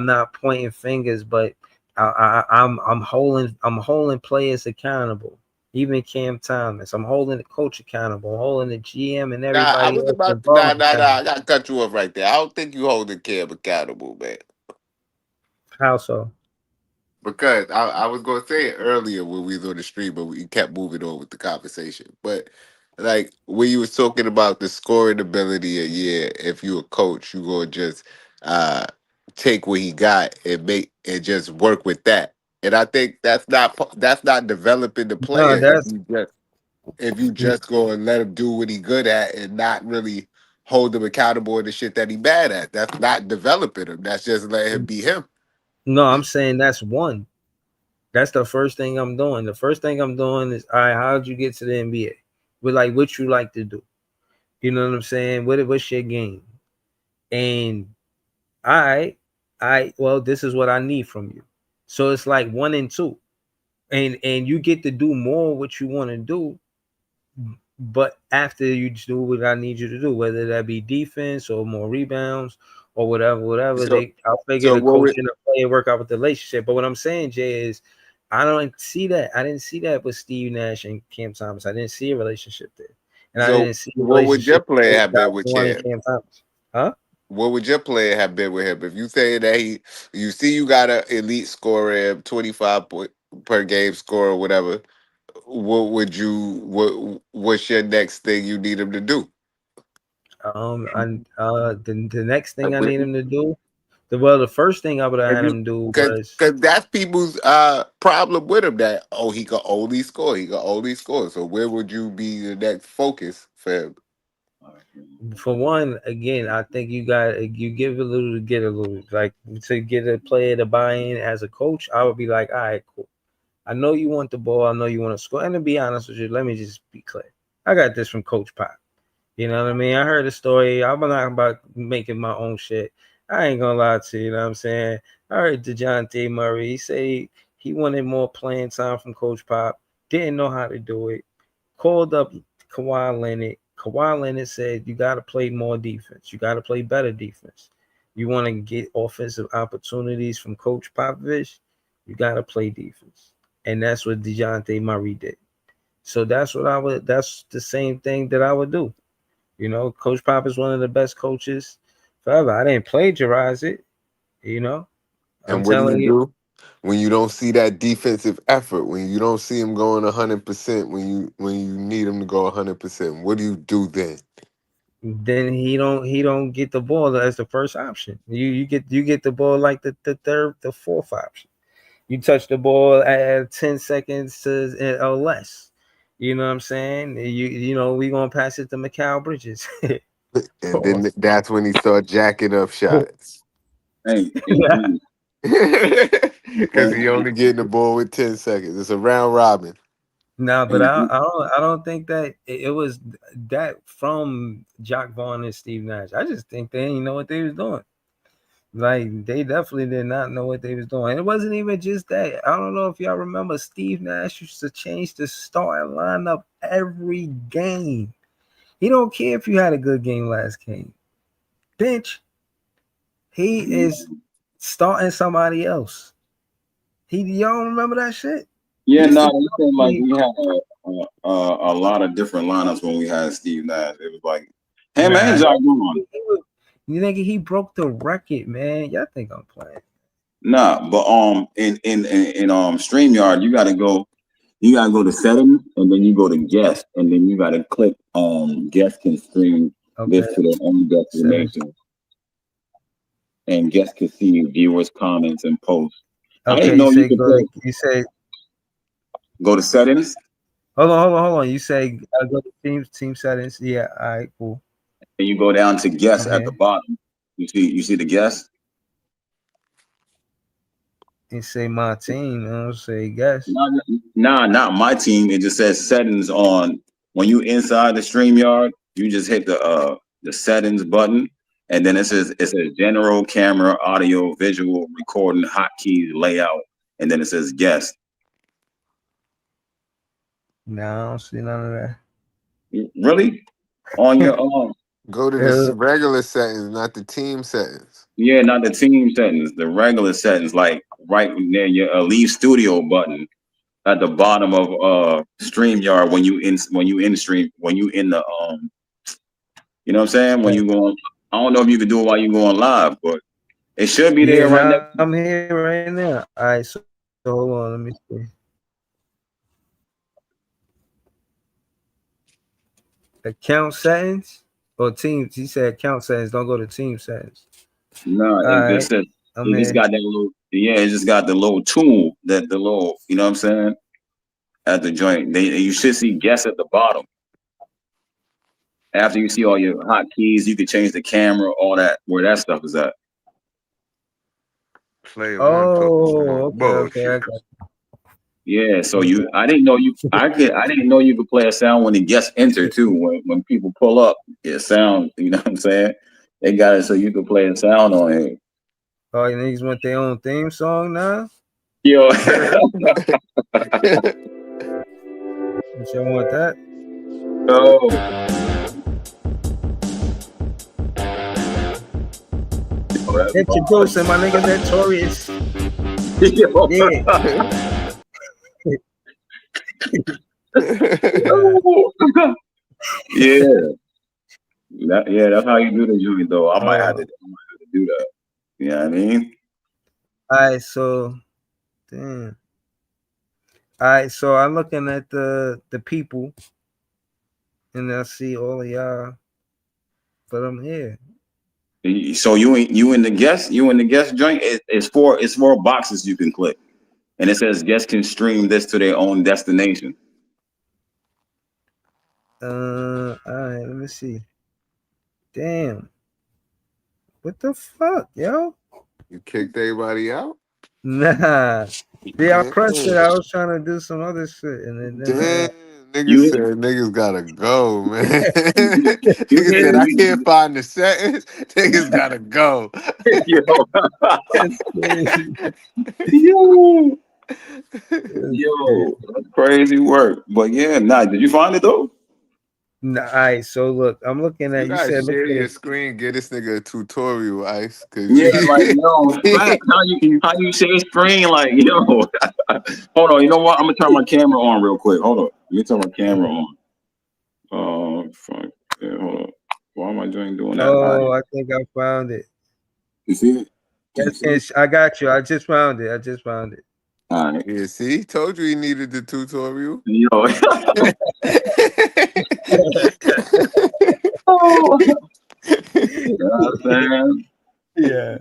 not pointing fingers, but I'm holding players accountable. Even Cam Thomas, I'm holding the coach accountable. I'm holding the GM and everybody. I gotta cut you off right there. I don't think you holding Cam accountable, man. How so? Because I was going to say it earlier when we was on the street, but we kept moving on with the conversation. But like when you was talking about the scoring ability, if you a coach, you gonna just uh, take what he got and make and just work with that. And I think that's not developing the No, player that's if you just go and let him do what he good at and not really hold him accountable in the shit that he bad at. That's not developing him. That's just letting him be him. no. I'm saying that's one. That's the first thing I'm doing. The first thing I'm doing is, all right, how'd you get to the NBA? But like, what you like to do? You know what I'm saying? What's your game? And well, this is what I need from you. So it's like 1 and 2, and you get to do more what you want to do. But after you do what I need you to do, whether that be defense or more rebounds or whatever, So I'll figure so the what coach would and the player work out with the relationship. But what I'm saying, Jay, is I don't see that. I didn't see that with Steve Nash and Cam Thomas. I didn't see a relationship there, and I so didn't see a what would your relationship player with have been with John and Cam? Cam Thomas. Huh? What would your player have been with him? If you say that you see you got an elite scorer, 25 point per game score or whatever, what's your next thing you need him to do? And the next thing I Because need him to do, the first thing I would have had him do was that's people's problem with him that he can only score. He can only score. So where would you be the next focus for him? for one, again, I think you give a little to get a little. Like to get a player to buy in as a coach, I would be like, all right, cool. I know you want the ball. I know you want to score. And to be honest with you, let me just be clear. I got this from Coach Pop. You know what I mean? I heard the story. I'm not about making my own shit. I ain't gonna lie to you. You know what I'm saying? I heard DeJounte Murray. He say he wanted more playing time from Coach Pop. Didn't know how to do it. Called up Kawhi Leonard. Kawhi Leonard said, you got to play more defense. You got to play better defense. You want to get offensive opportunities from Coach Popovich, you got to play defense. And that's what DeJounte Murray did. So that's the same thing that I would do. You know, Coach Pop is one of the best coaches forever. I didn't plagiarize it, you know. I'm And what do you telling you, do when you don't see that defensive effort? When you don't see him going 100%? When you need him to go 100%? What do you do then? then he don't get the ball as the first option. You get the ball like the fourth option. You touch the ball at 10 seconds or less. You know what I'm saying? You know we gonna pass it to Mikal Bridges. And then that's when he started jacking up shots. Hey, Because he only getting the ball with 10 seconds. It's a round robin. No, but I don't think that it was that from Jock Vaughn and Steve Nash. I just think they didn't know what they was doing. Like they definitely did not know what they was doing. And it wasn't even just that. I don't know if y'all remember Steve Nash used to change the starting lineup every game. He don't care if you had a good game last game. Bench. He is starting somebody else. Y'all remember that shit? yeah, He used no, to it seemed like we had a lot of different lineups when we had Steve Nash. It was like him Nah, and Jock Vaughn. you think he broke the record, man? Y'all think I'm playing? Nah, but in StreamYard, you gotta go to settings and then you go to guest and then you gotta click guest can stream Okay. this to their own destination. And guests can see viewers' comments and posts. I Okay, didn't know you could you say go to settings hold on. You say go to team settings. Yeah, all right, cool. and you go down to guests at the Okay. bottom. You see the guests? You say my team. I don't say guess. Nah, not my team. It just says settings on when you inside the StreamYard, you just hit the settings button, and then it says general camera, audio, visual, recording, hotkeys, layout, and then it says guest. No, I don't see none of that. Really? On your own? Go to the regular settings, not the team settings. Yeah, not the team settings, the regular settings, like right near your leave studio button at the bottom of StreamYard when you in the you know what I'm saying? When you go on, I don't know if you can do it while you going live, but It should be Yeah, there right now next. I'm here right now. All right, so hold on, let me see. Account settings or teams? He said account settings. Don't go to team settings. No, All it right, just says I'm it just in. got that little. Yeah, it just got the little tool that the little. You know what I'm saying? At the joint, you should see guests at the bottom. After you see all your hotkeys, you can change the camera, all that. Where that stuff is at. Player one talking Oh, about okay, okay. I bullshit. got Yeah, so you. I didn't know you. I didn't know you could play a sound when the guests enter too. When people pull up, it sound. You know what I'm saying? They got it so you can play a sound on it. Oh, you niggas want their own theme song now? Yo, But y'all want that? oh, that's Introducing my nigga Notorious. Yo. Yeah. Yeah, that's how you do the joint though. I might have to Oh. do that. You know what I mean? All right, so damn. All right, so I'm looking at the people, and I see all of y'all, but I'm here. So you in the guest joint. It's four boxes you can click, and it says guests can stream this to their own destination. All right, let me see. Damn, what the fuck, yo? You kicked everybody out? Nah, yeah, I pressed it. Damn. I was trying to do some other shit, and then Damn, niggas You said niggas gotta go, man. you Niggas said I can't find the settings. Niggas gotta go. yo that's crazy. yo That's yo crazy. that's crazy work. But yeah, nah. Did you find it though? Nah, all right, so look, I'm looking You at. You gotta said look share at your it. screen, get this nigga a tutorial, Ice, cause Yeah, like yo, fact. How you share screen? Like yo, hold on. You know what? I'm gonna turn my camera on real quick. Hold on. Let me turn my camera on. Fuck. Yeah, hold on. Why am I doing that? All right. Oh, I think I found it. You see it? Can you Yes, see it? I got you. I just found it. I just found it. All right. yeah, see, told you he needed the tutorial. Yo. Oh, you know what I'm saying? Yeah.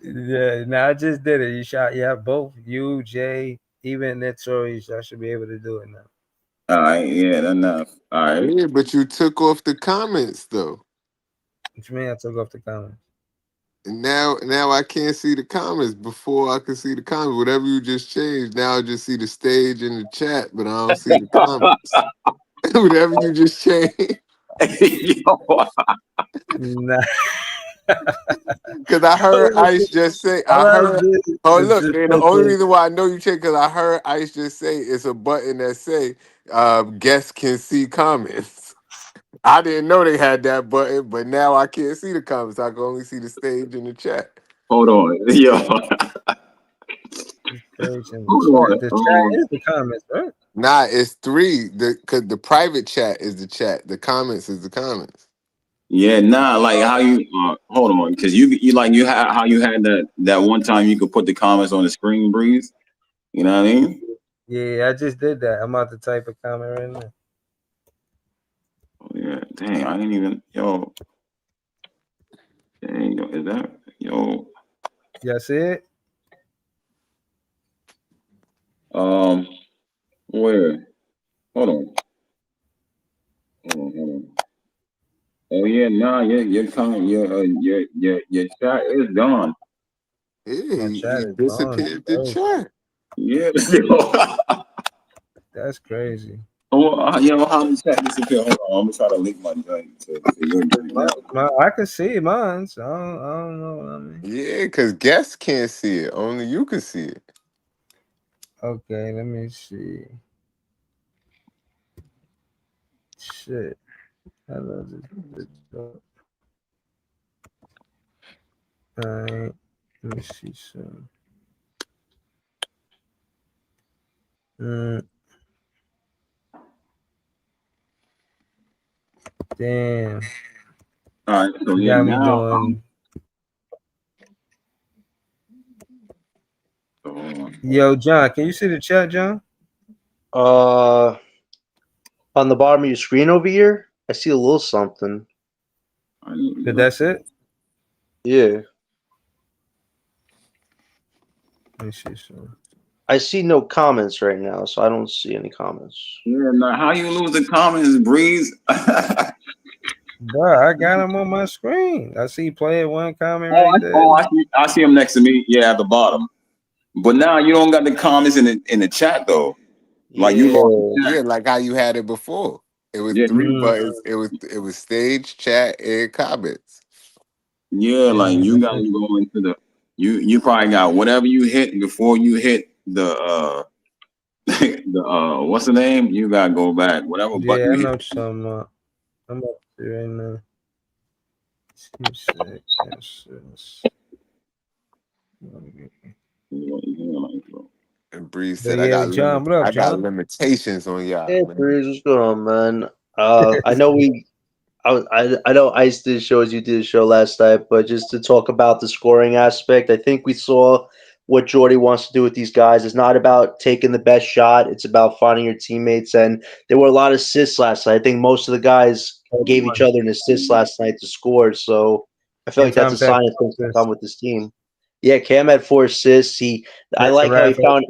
Yeah. Now I just did it. You shot. Yeah, both you, Jay, even Notorious. I should be able to do it now. All right. Yeah, that's enough. All right. Yeah, but you took off the comments though. What you mean? I took off the comments. And now I can't see the comments. Before I could see the comments. Whatever you just changed, now I just see the stage and the chat, but I don't see the comments. Whatever you just changed. Yo. Nah. Cause I heard Ice just say, All I I heard. did Oh was look, just and the put only the. reason why I know you check, cause I heard Ice just say it's a button that say, guests can see comments. I didn't know they had that button, but now I can't see the comments. I can only see the stage and the chat. Hold on. Yo. Page in the Hold chat. on. The chat is the comments, right? Nah, it's three. Cause the private chat is the chat. The comments is the comments. Yeah, nah, like how you hold on, because you like you had how you had that one time you could put the comments on the screen, Breeze. You know what I mean? Yeah, I just did that. I'm about to type a comment right now. Oh, yeah, dang, I didn't even dang, yo, is that Y'all see it? where? Hold on. Hold on. Oh yeah, nah, your comment, your chat is gone. Yeah, My he chat is gone. disappeared the Bro. chat. Yeah, That's crazy. how the chat disappear? Hold on, I'm gonna try to link my joint to your joint now. I can see mine, so I don't know what I mean. Yeah, because guests can't see it. Only you can see it. Okay, let me see. Shit. I love this. Alright. Let me see some. Damn. All right, so You yeah, got me now doing Yo, John, can you see the chat, John? On the bottom of your screen over here, I see a little something. But that's it. Yeah, Let me see. So. I see no comments right now, so I don't see any comments. Yeah, now how you lose the comments, Breeze? Bro, I got him on my screen. I see player one comment Oh, right there. I see him next to me. Yeah, at the bottom. But now you don't got the comments in the chat though. Like you lost. Yeah, like how you had it before. It was Yeah, 3 buttons. It was stage, chat, and comments. yeah, like you got to go into the. You probably got whatever you hit before you hit the the what's the name? You gotta go back. Whatever Yeah, button I you know hit. what you're talking about. I'm up to right now. 2 seconds. And Breeze But said, yeah, John, what up, I got John? limitations on y'all, Hey, man. Breeze, what's going on, man? I know I know Ice did shows, you did a show last night, but just to talk about the scoring aspect, I think we saw what Jordy wants to do with these guys. It's not about taking the best shot; it's about finding your teammates. And there were a lot of assists last night. I think most of the guys gave each other an assist last night to score. So I feel like that's a sign of things to come with this team. Yeah, Cam had 4 assists. I like how he found.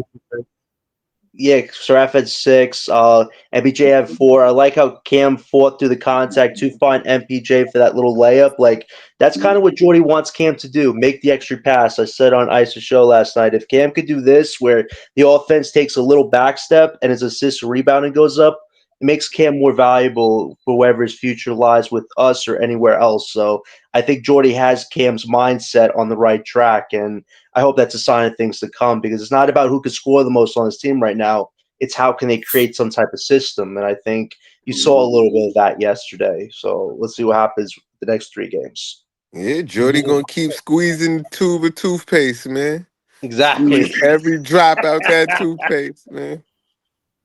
Yeah, Saraf had 6. MPJ had 4. I like how Cam fought through the contact to find MPJ for that little layup. Like that's kind of what Jordy wants Cam to do, make the extra pass. I said on Ice's show last night, if Cam could do this, where the offense takes a little back step and his assist rebounding goes up, it makes Cam more valuable for wherever his future lies with us or anywhere else. So I think Jordy has Cam's mindset on the right track, and I hope that's a sign of things to come because it's not about who can score the most on his team right now. It's how can they create some type of system. And I think you saw a little bit of that yesterday. So let's see what happens with the next 3 games. Yeah, Jordy gonna keep squeezing the tube of toothpaste, man. Exactly. Squeeze every drop out that toothpaste, man.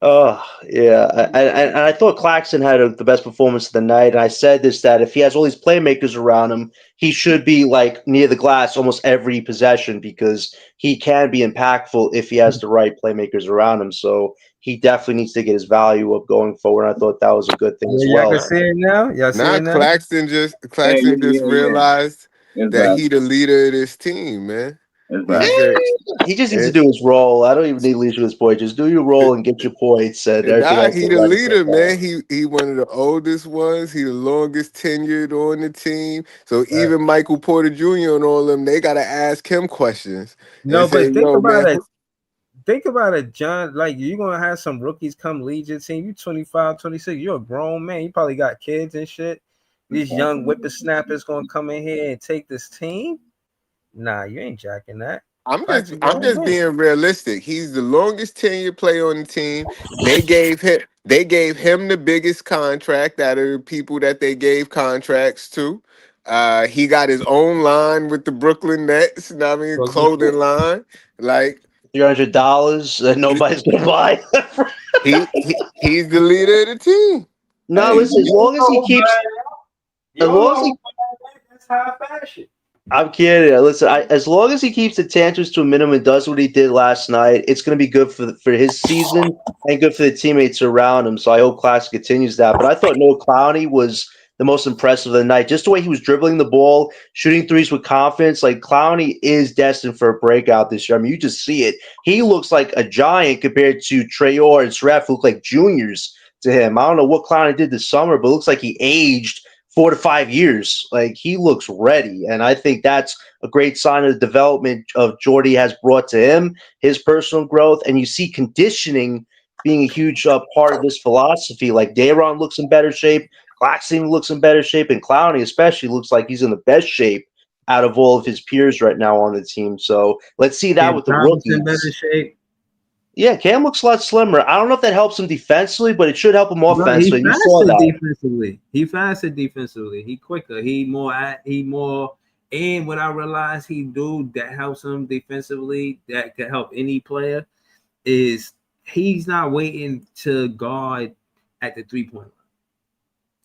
Oh, yeah. I thought Claxton had the best performance of the night. And I said this, that if he has all these playmakers around him, he should be like near the glass almost every possession because he can be impactful if he has the right playmakers around him. So he definitely needs to get his value up going forward. I thought that was a good thing as Y'all well. can see it now. Y'all see Now it now. Claxton just realized It's that bad. he the leader of this team, man. It's He bad. said, He just needs to do his role. I don't even need leadership with this boy. Just do your role and get your points, and everything nah, else he will the let leader, itself out. man. He one of the oldest ones. He the longest tenured on the team. So even Michael Porter Jr. and all them, they gotta ask him questions No, and say, but think "Yo, about man, it. Think about it, John. Like, you're going to have some rookies come lead your team. You 25, 26. You're a grown man. You probably got kids and shit. These young whippersnappers going to come in here and take this team? Nah, you ain't jacking that. I'm Claxton I'm grown just man. being realistic. He's the longest tenured player on the team. They gave him the biggest contract out of the people that they gave contracts to. He got his own line with the Brooklyn Nets. You know what I mean, clothing line. Like $300 that nobody's gonna buy. he's the leader of the team. No, listen. As long as he keeps, as long as he, That's high fashion. I'm kidding. Listen, as long as he keeps the tantrums to a minimum and does what he did last night, it's going to be good for his season and good for the teammates around him. So I hope Class continues that. But I thought Noah Clowney was the most impressive of the night. Just the way he was dribbling the ball, shooting threes with confidence. Like Clowney is destined for a breakout this year. I mean, you just see it. He looks like a giant compared to Trayor and Sref, who look like juniors to him. I don't know what Clowney did this summer, but it looks like he aged 4 to 5 years. Like he looks ready. And I think that's a great sign of the development of Jordy has brought to him, his personal growth. And you see conditioning being a huge part of this philosophy. Like Dayron looks in better shape. Claxton looks in better shape. And Clowney especially looks like he's in the best shape out of all of his peers right now on the team. So let's see that with the rookies. In better shape. Yeah, Cam looks a lot slimmer. I don't know if that helps him defensively, but it should help him offensively. He You saw that. defensively. He faster defensively. He quicker. He more. And what I realized he do that helps him defensively, that could help any player, is he's not waiting to guard at the 3-point line.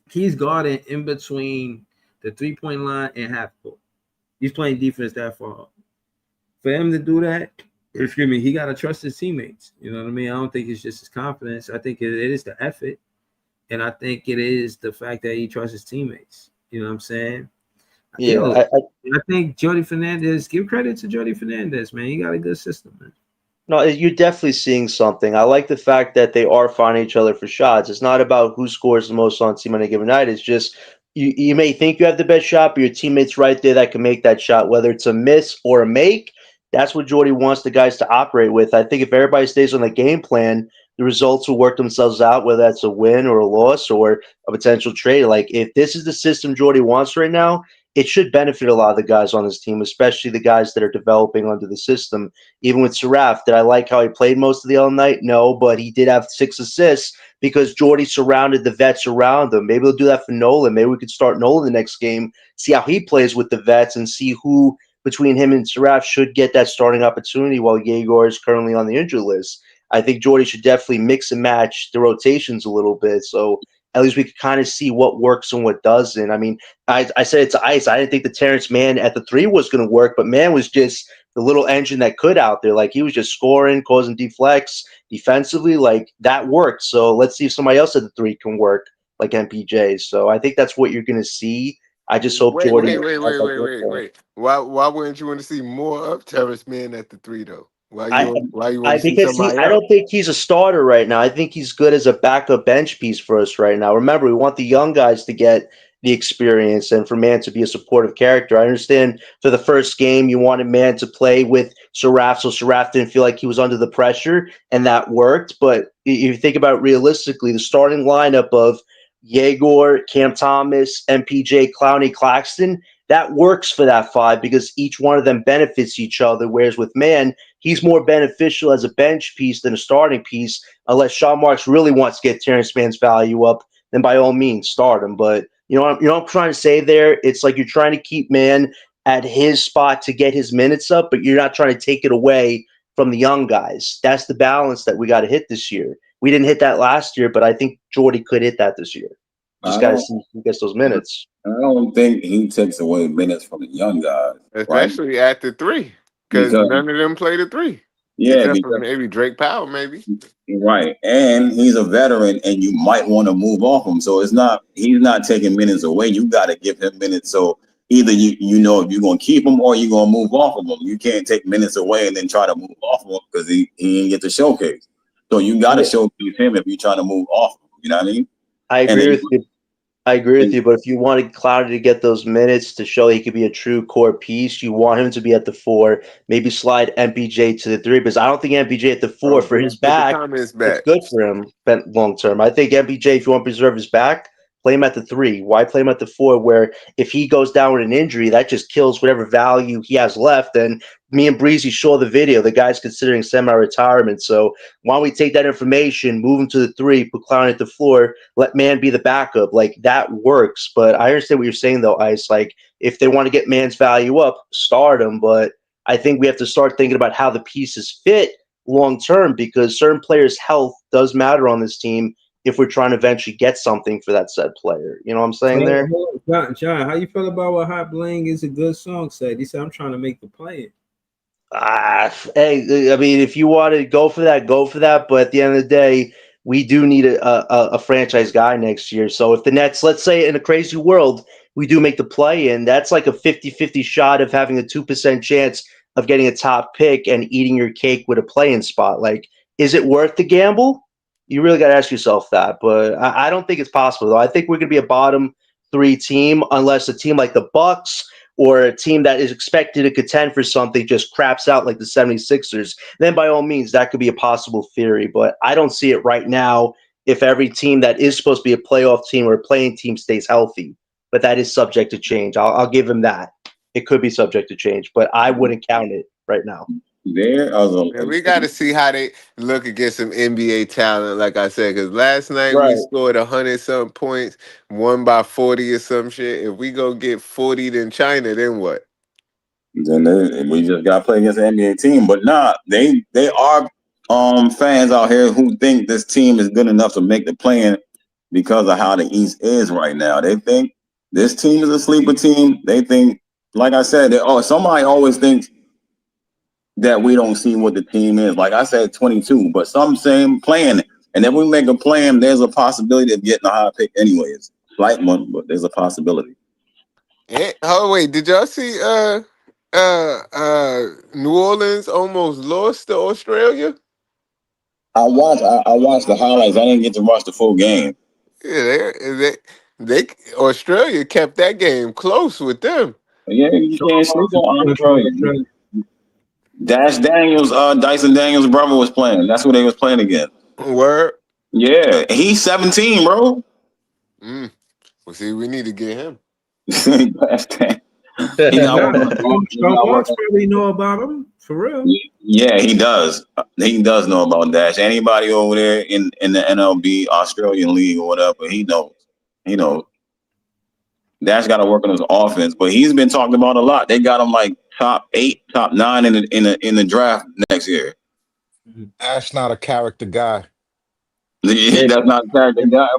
He's guarding in between the 3-point line and half court. He's playing defense that far. For him to do that, excuse me, he got to trust his teammates. You know what I mean? I don't think it's just his confidence. I think it is the effort. And I think it is the fact that he trusts his teammates. You know what I'm saying? Yeah, Yo, I think Jordy Fernandez, give credit to Jordy Fernandez, man. He got a good system, man. no, you're definitely seeing something. I like the fact that they are finding each other for shots. It's not about who scores the most on team on a given night. It's just you may think you have the best shot, but your teammate's right there that can make that shot, whether it's a miss or a make. That's what Jordy wants the guys to operate with. I think if everybody stays on the game plan, the results will work themselves out, whether that's a win or a loss or a potential trade. Like if this is the system Jordy wants right now, it should benefit a lot of the guys on his team, especially the guys that are developing under the system. Even with Saraf, did I like how he played most of the other night? No, but he did have 6 assists because Jordy surrounded the vets around him. Maybe we'll do that for Nolan. Maybe we could start Nolan the next game, see how he plays with the vets, and see who between him and Saraf should get that starting opportunity while Yegor is currently on the injury list. I think Jordy should definitely mix and match the rotations a little bit. So at least we could kind of see what works and what doesn't. I mean, I said it to Ice. I didn't think the Terrence Mann at the 3 was going to work, but Mann was just the little engine that could out there. Like he was just scoring, causing deflects defensively. Like that worked. So let's see if somebody else at the 3 can work like MPJ. So I think that's what you're going to see. I just hope Wait, Jordy. wait. Why wouldn't you want to see more of Terrence Mann at the 3 though? Why you want to see Because somebody I else? don't think he's a starter right now. I think he's good as a backup bench piece for us right now. Remember, we want the young guys to get the experience and for Mann to be a supportive character. I understand for the first game you wanted Mann to play with Saraf, so Saraf didn't feel like he was under the pressure, and that worked. But if you think about it realistically, the starting lineup of Yegor, Cam Thomas, MPJ, Clowney, Claxton, that works for that 5 because each one of them benefits each other. Whereas with Mann, he's more beneficial as a bench piece than a starting piece. Unless Sean Marks really wants to get Terrence Mann's value up, then by all means start him. But you know what I'm trying to say there? It's like you're trying to keep Mann at his spot to get his minutes up, but you're not trying to take it away from the young guys. That's the balance that we got to hit this year. We didn't hit that last year, but I think Jordy could hit that this year. Just got to see who gets those minutes. I don't think he takes away minutes from the young guys, Especially at the 3, because none of them played the 3. Yeah, except because for maybe Drake Powell, maybe. right, and he's a veteran, and you might want to move off him. So he's not taking minutes away. You got to give him minutes. So either you know if you're gonna keep him or you're gonna move off of him. You can't take minutes away and then try to move off of him because he didn't get to showcase. So you got to showcase him if you're trying to move off of him. You know what I mean? I agree with you, but if you wanted Clowney to get those minutes to show he could be a true core piece, you want him to be at the 4, maybe slide MPJ to the 3, because I don't think MPJ at the 4 for his back, it's good for him long term. I think MPJ, if you want to preserve his back, play him at the 3. Why play him at the 4 where if he goes down with an injury, that just kills whatever value he has left? And me and Breezy saw the video. The guy's considering semi-retirement. So why don't we take that information, move him to the 3, put Clowney at the floor, let Mann be the backup? Like, that works. But I understand what you're saying, though, Ice. Like, if they want to get Mann's value up, start him. But I think we have to start thinking about how the pieces fit long term, because certain players' health does matter on this team if we're trying to eventually get something for that said player. You know what I'm saying there? John, how you feel about what Hot Bling is a good song said? He said, I'm trying to make the play. Hey, I mean, if you want to go for that, go for that. But at the end of the day, we do need a franchise guy next year. So if the Nets, let's say in a crazy world, we do make the play in, that's like a 50-50 shot of having a 2% chance of getting a top pick and eating your cake with a play-in spot. Like, is it worth the gamble? You really got to ask yourself that. But I don't think it's possible, though. I think we're going to be a bottom 3 team unless a team like the Bucks or a team that is expected to contend for something just craps out like the 76ers. Then by all means, that could be a possible theory. But I don't see it right now if every team that is supposed to be a playoff team or a playing team stays healthy. But that is subject to change. I'll give him that. It could be subject to change, but I wouldn't count it right now. We got to see how they look against some NBA talent, like I said, because last night we scored 100-something points, won by 40 or some shit. If we go get 40 in China, then what? Then we just got to play against an NBA team. But nah, they are fans out here who think this team is good enough to make the play-in because of how the East is right now. They think this team is a sleeper team. They think, like I said, somebody always thinks that we don't see what the team is. Like I said, 22, but some saying playing, and if we make a plan, there's a possibility of getting a high pick anyways. Slight one, but there's a possibility. Oh wait, did y'all see New Orleans almost lost to Australia? I watched the highlights. I didn't get to watch the full game. Yeah, they Australia kept that game close with them. Yeah, you can't sleep on Australia. Dyson Daniels' brother was playing. That's who they was playing against. Word. Yeah, he's 17, bro. Well, see, we need to get him. He got Marks probably know about him for real. Yeah, he does. He does know about Dash. Anybody over there in the NLB, Australian League or whatever, he knows. He knows. Dash got to work on his offense, but he's been talked about a lot. They got him like top 8, top 9 in the draft next year. Dash not a character guy. Yeah, that's not a character guy.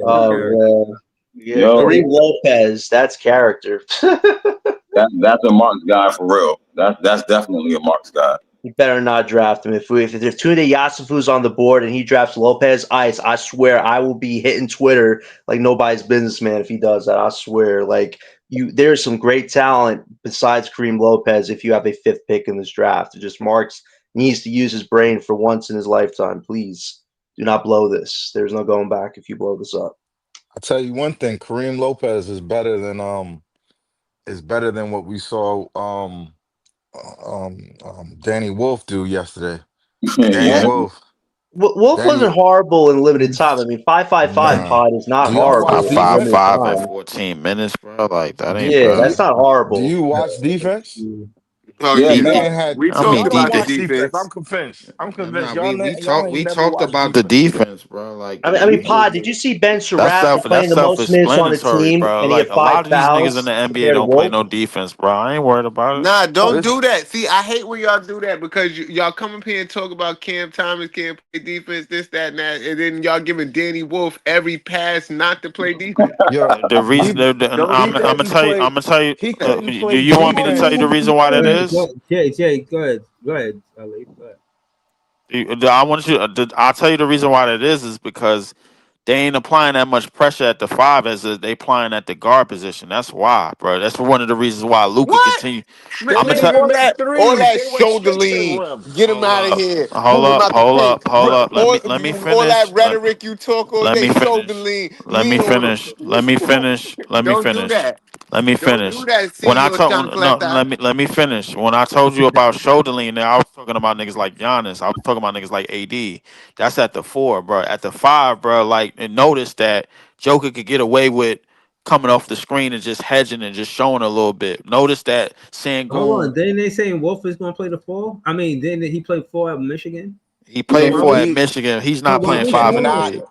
Oh man. Yeah, Kareem Lopez, that's character. That's a Marks guy for real. That's definitely a Marks guy. You better not draft him. If there's Tunde Yasufu's on the board and he drafts Lopez, I swear I will be hitting Twitter like nobody's business, man. If he does that, I swear. Like there's some great talent besides Kareem Lopez. If you have a 5th pick in this draft, just Marks needs to use his brain for once in his lifetime. Please do not blow this. There's no going back if you blow this up. I'll tell you one thing: Kareem Lopez is better than what we saw Danny Wolf do yesterday. Danny Wolf. Wolf wasn't horrible in limited time. I mean, 555 pod is not horrible. 5 and 14 minutes, bro. Like that ain't. Yeah, that's not horrible. Do you watch defense? Oh yeah, we talked about the defense. I'm convinced. We talked about the defense, bro. Like I mean, Pod, did you see Ben Surratt playing the most minutes on the team, bro. and he Like had a lot 5 of these fouls? niggas in the NBA don't play no defense, bro. I ain't worried about it. Nah, don't do that. See, I hate when y'all do that because y'all come up here and talk about Cam Thomas can't play defense, this, that, and that, and then y'all giving Danny Wolf every pass not to play defense. The reason I'm gonna tell you. Do you want me to tell you the reason why that is? Jay, go ahead, Ali. Go ahead. I'll tell you the reason why that is because they ain't applying that much pressure at the 5 as they applying at the guard position. That's why, bro. That's one of the reasons why Luka continue. I'm gonna tell all that shoulder lean. Get him out of here. Hold up. Let me finish. All that rhetoric you talk all day, shoulder lean. Let me finish. Let me finish. Don't do that. Let me finish. Don't do that, let me finish. When I told you about shoulder lean, I was talking about niggas like Giannis. I was talking about niggas like AD. That's at the 4, bro. At the 5, bro, like, and notice that Joker could get away with coming off the screen and just hedging and just showing a little bit. Notice that Sengun. Hold on, didn't they saying Wolf is going to play the 4? I mean, didn't he play 4 at Michigan? He played 4 at Michigan. He's not playing 5 in the league.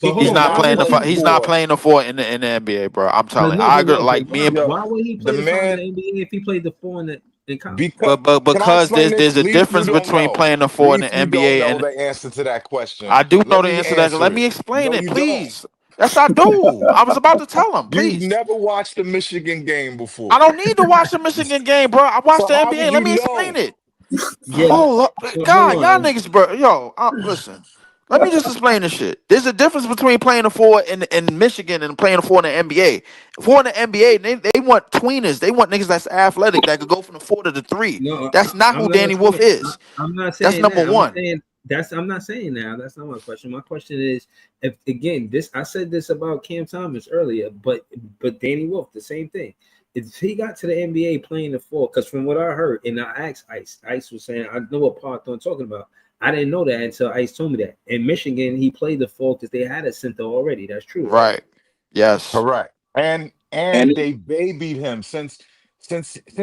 He's not playing the 5. He's not playing the 4 in the NBA, bro. I'm telling you. I agree. Like me and why would he play the 5 in the NBA if he played the 4 in college? But because there's a difference between playing the 4 in the NBA and the answer to that question. I do know the answer to that. Let me explain it, please. Yes, I do. I was about to tell him. Please. You've never watched the Michigan game before. I don't need to watch the Michigan game, bro. I watched the NBA. Let me explain it. Yeah. God, y'all niggas, bro. Yo, listen. Let me just explain this shit. There's a difference between playing a 4 in Michigan and playing a 4 in the NBA. 4 in the NBA, they want tweeners. They want niggas that's athletic that could go from the 4 to the 3. No, that's not who Danny Wolf is. I'm not saying that's number one. I'm not saying that. That's not my question. My question is, if again, I said this about Cam Thomas earlier, but Danny Wolf, the same thing. If he got to the NBA playing the 4, because from what I heard, and I asked Ice was saying, I know what part I'm talking about. I didn't know that until Ice told me that. In Michigan, he played the 4 because they had a center already. That's true. Right. Yes. Correct. And they babied him since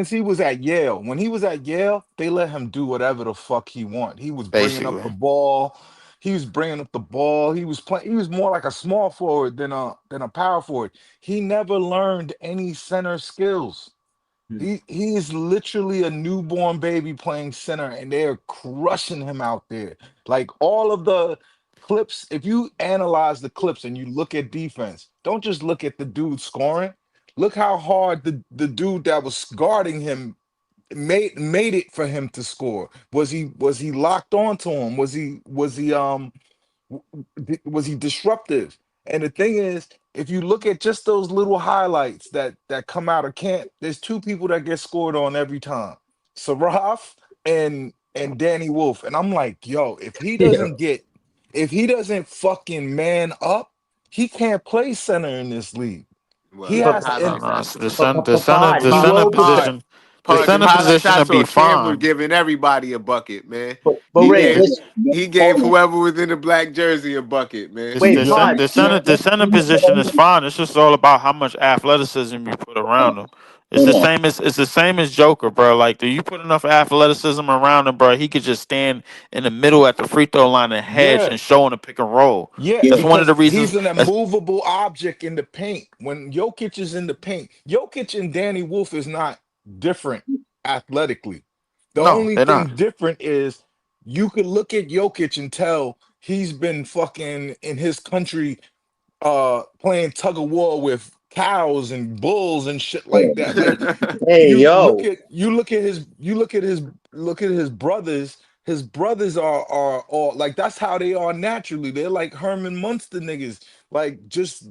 he was at Yale. When he was at Yale, they let him do whatever the fuck he want. He was bringing up the ball. He was playing. He was more like a small forward than a power forward. He never learned any center skills. He is literally a newborn baby playing center, and they're crushing him out there. Like all of the clips, if you analyze the clips and you look at defense, don't just look at the dude scoring. Look how hard the dude that was guarding him made it for him to score? Was he locked onto him? Was he disruptive? And the thing is, if you look at just those little highlights that come out of camp, there's two people that get scored on every time. Saraf and Danny Wolf. And I'm like, yo, if he doesn't fucking man up, he can't play center in this league. Well, He But has pile and of No, shots. so He the center will be the position, the Pudge, center pile of position to shots be on Cam was fine. giving everybody a bucket, man. but He Ray, gave listen, he gave whoever was in the black jersey a bucket, man. wait, yo, Pod, The center position is fine. It's just all about how much athleticism you put around him. It's the same as Joker, bro. Like, do you put enough athleticism around him, bro? He could just stand in the middle at the free throw line and hedge yeah. and show in a pick and roll. Yeah, That's one of because the reasons. he's an That's, immovable object in the paint. When Jokic is in the paint, Jokic and Danny Wolf is not different athletically. The no, only they're thing not. different is you could look at Jokic and tell he's been fucking in his country playing tug of war with cows and bulls and shit like that. Like hey, you look yo, at his brothers. His brothers are all like that's how they are naturally. They're like Herman Munster niggas. Like just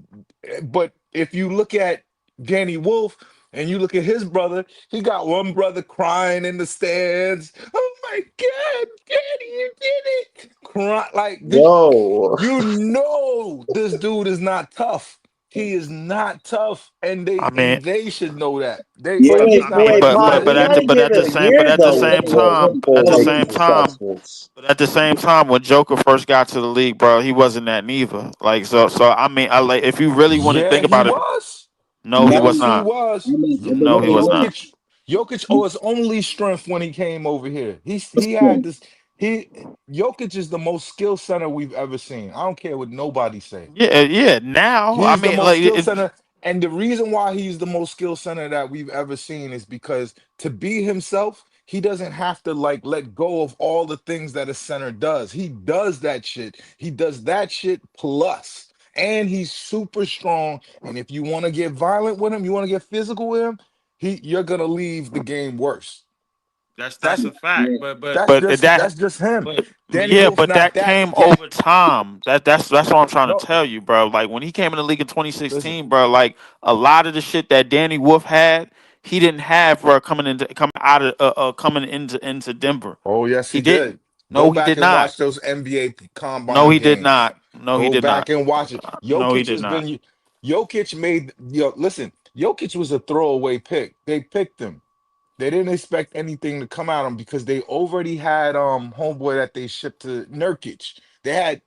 but if you look at Danny Wolf and you look at his brother, he got one brother crying in the stands. Oh my God, Danny, you did it! Cry like this. yo. You know this dude is not tough. He is not tough, and I mean, they should know that. But He's wait, I but not mean, wait, like Pod, we gotta give it a year though for like these assessments. but at the same time, when Joker first got to the league, bro, he wasn't that neither. Like, so I mean, I like if you really want to Yeah, think he about it, was. no, he was Yes, he not. was. No, he was not. Jokic was only strength when he came over here. He had this. Jokic is the most skilled center we've ever seen. I don't care what nobody say. Yeah. Now, I He's the mean, most like, skilled center. And the reason why he's the most skilled center that we've ever seen is because to be himself, he doesn't have to like let go of all the things that a center does. He does that shit. He does that shit plus. And he's super strong. And if you want to get violent with him, you want to get physical with him, you're gonna leave the game worse. that's a fact. That's just him. But Danny yeah, Wolf but not that that. came over time. That's what I'm trying No, to tell you, bro. Like when he came in the league in listen. 2016, bro. Like a lot of the shit that Danny Wolf had, he didn't have, bro. Coming into Denver, Oh, yes, he he didn't. did. Go No, he back did and not. watch those NBA No, combine he did games. not. No, he Go did back not. and watch it. No, he did not. Jokic made listen, Jokic was a throwaway pick. They picked him. They didn't expect anything to come out of him because they already had homeboy that they shipped to Nurkic. They had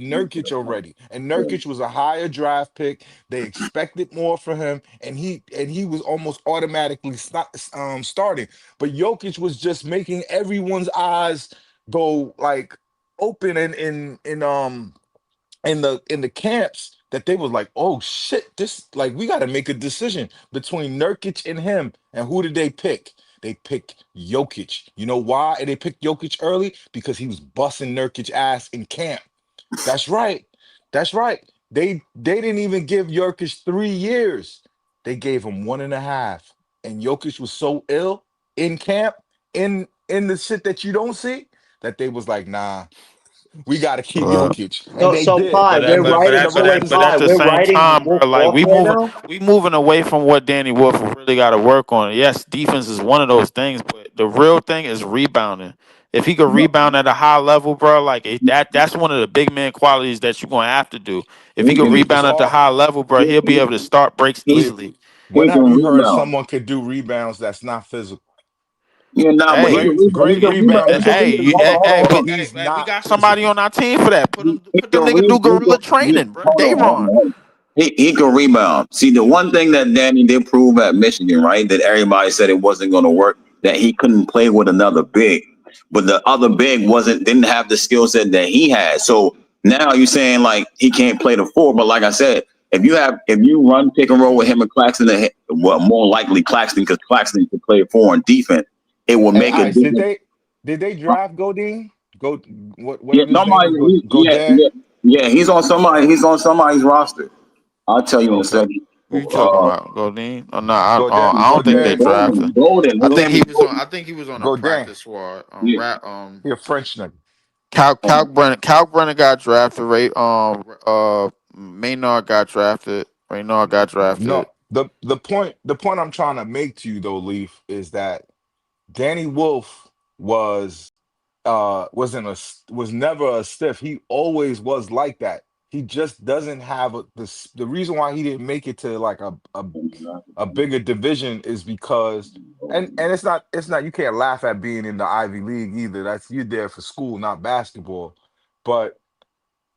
Nurkic already, and Nurkic was a higher draft pick. They expected more from him, and he was almost automatically starting. But Jokic was just making everyone's eyes go like open in the camps that they was like, oh shit, this like we got to make a decision between Nurkic and him. And who did they pick? They picked Jokic. You know why? And they picked Jokic early because he was busting Nurkic ass in camp. That's right. That's right. They didn't even give Jokic 3 years. They gave him 1.5. And Jokic was so ill in camp, in the shit that you don't see, that they was like, nah, we got to keep Jokic, and they So did. Pi, we're And writing. the So rest wait, is Pi, At the we're same writing time, Wolf bro, like off right now. we moving away from what Danny Wolf really got to work on. Yes, defense is one of those things, but the real thing is rebounding. If he could rebound at a high level, bro, like that's one of the big man qualities that you're gonna have to do. If he could it's rebound at the hard. high level, bro, he'll be able to start breaks easily. When have you heard someone could do rebounds that's not physical? Yeah, nah, but Hey, Great rebounders can do rebounds, but he's hey, we not got somebody physical. on our team for that. Put he them can nigga do gorilla training, bro. Dayron. he can rebound. See, the one thing that Danny did prove at Michigan, right, that everybody said it wasn't going to work, that he couldn't play with another big, but the other big didn't have the skill set that he had. So now you're saying like he can't play the 4, but like I said, if you run pick and roll with him and Claxton, well, more likely Claxton because Claxton can play 4 on defense, it will Hey, make a Ice, difference. did they draft Godin? Yeah, Whatever his name is, yeah, Godin. yeah, yeah. He's on somebody's roster. I'll tell you in a Okay. second. Who you talking Uh, about? Godin? Oh no, I, Go down, I go don't think they down, drafted. Golden. I What's think his he name? was on. I think he was on a go down. practice squad. Yeah. He a French nigga. Cal Brennan got drafted. Right. Maynard got drafted. Maynard got drafted. No, the point I'm trying to make to you though, Leaf, is that Danny Wolf was never a stiff. He always was like that. He just doesn't have the reason why he didn't make it to like a bigger division is because and it's not you can't laugh at being in the Ivy League either. That's you're there for school, not basketball. But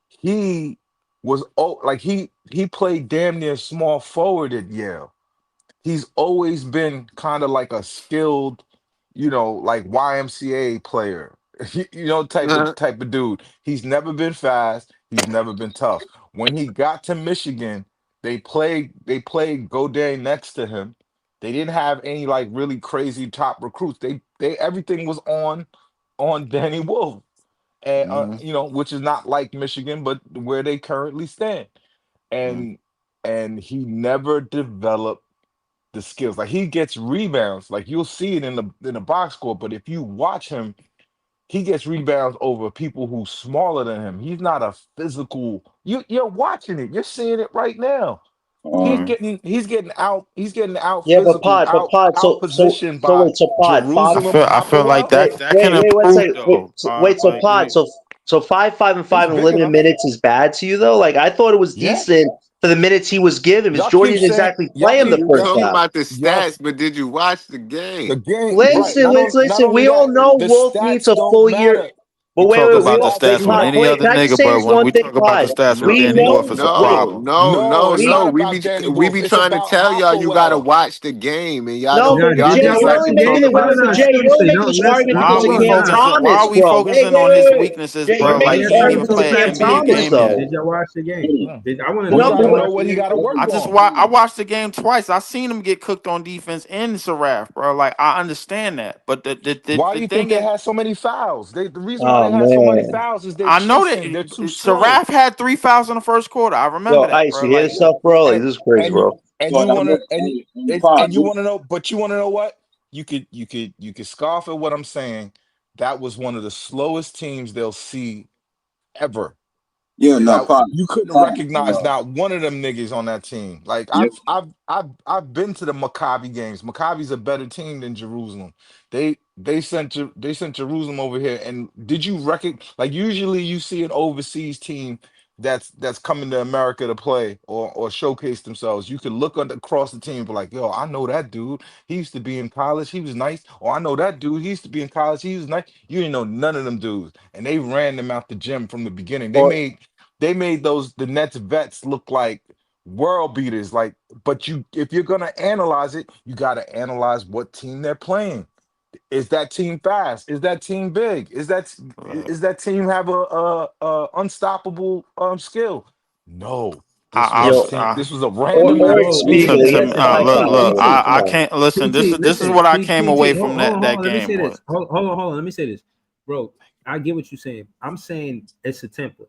he was like he played damn near small forward at Yale. He's always been kind of like a skilled, like YMCA player, type of dude. He's never been fast. He's never been tough. When he got to Michigan, they played Godin next to him. They didn't have any like really crazy top recruits. They everything was on Danny Wolf, and Mhm. which is not like Michigan, but where they currently stand, Mhm. and he never developed the skills. Like he gets rebounds, like you'll see it in the box score. But if you watch him, he gets rebounds over people who's smaller than him. He's not a physical. You're watching it. You're seeing it right now. He's Mhm. getting out Yeah, but physical, Pod, out so positioned so by wait, so Pod, I five. Jerusalem feel like Hopperwell. that can Wait, one improve second. though. So Like Pod, so 5, 5, and 5 He's in big limited enough. minutes is bad to you though. Like I thought it was Yeah. decent for the minutes he was given. Because Y'all Jordan keep didn't saying exactly y'all play him the keep You first y'all talking keep half. about the y'all stats, but did you watch the the game? game right. Listen, Not listen. only We all that, know the Wolf needs stats a don't full year. matter. But you talk The we about the all stats stats with Pod, don't any wait. other Can I just nigga, say but this when one we thing, talk about the Pod? stats with We Danny No, know. Wolf, it's a Wait, no, problem. no, No, no, it's we no. not We about be Danny we Wolf. be It's trying to about tell y'all you gotta Hopperwell. watch the game, and y'all no, don't. but No, Y'all did Jay, y'all just we're like watch only to the making talk game? it. No, about no, no. Jay, stats. you're only Seriously, making no. this Let's. argument Why Hold are because on, of we hold Cam on. focusing? Why are Thomas, we bro. focusing on his weaknesses, Jay, you're bro? But making Like this he yes, ain't sir. even argument because So of play Cam an NBA Patrick, Thomas, game though. yet. did y'all watch the game? I want to We know. No, Did got but to y'all what? know watch what the he game? got to work on. I watched the game twice. I seen him get cooked on defense in Saraf, bro. Like I understand that, but Why do the you think thing they is, had so many fouls? The reason why Oh they had so many man. fouls is they're I know that chasing. They're too slow. Saraf had 3 fouls in the first quarter. I remember Yo, that, Ice, bro. you hear Like this stuff, bro? Like And this is crazy, and you bro. and But you I'm want to and fine. you want to know, but you want to know what? You could scoff at what I'm saying. That was one of the slowest teams they'll see ever. Yeah, no, That fine. you couldn't Fine. recognize not one of them niggas on that team. Like Yeah. I've been to the Maccabi games. Maccabi's a better team than Jerusalem. They sent Jerusalem over here. And did you recognize? Like usually you see an overseas team that's coming to America to play or showcase themselves. You could look across the team and be like, yo, I know that dude. He used to be in college. He was nice. Or I know that dude. He used to be in college. He was nice. You didn't know none of them dudes, and they ran them out the gym from the beginning. They Or made the Nets vets look like world beaters. Like, but if you're gonna analyze it, you gotta analyze what team they're playing. Is that team fast? Is that team big? Is that team have a unstoppable skill? No. This was a yo, team. I This was a or random Yo, ass Speed, team. he to has me, the mic look, on, look, bro. Like, come I on. can't listen. PT, This is listen. what I came away Hold, from hold on, hold that on. Let me game say with. this. Hold on. Let me say this, bro. I get what you're saying. I'm saying it's a template.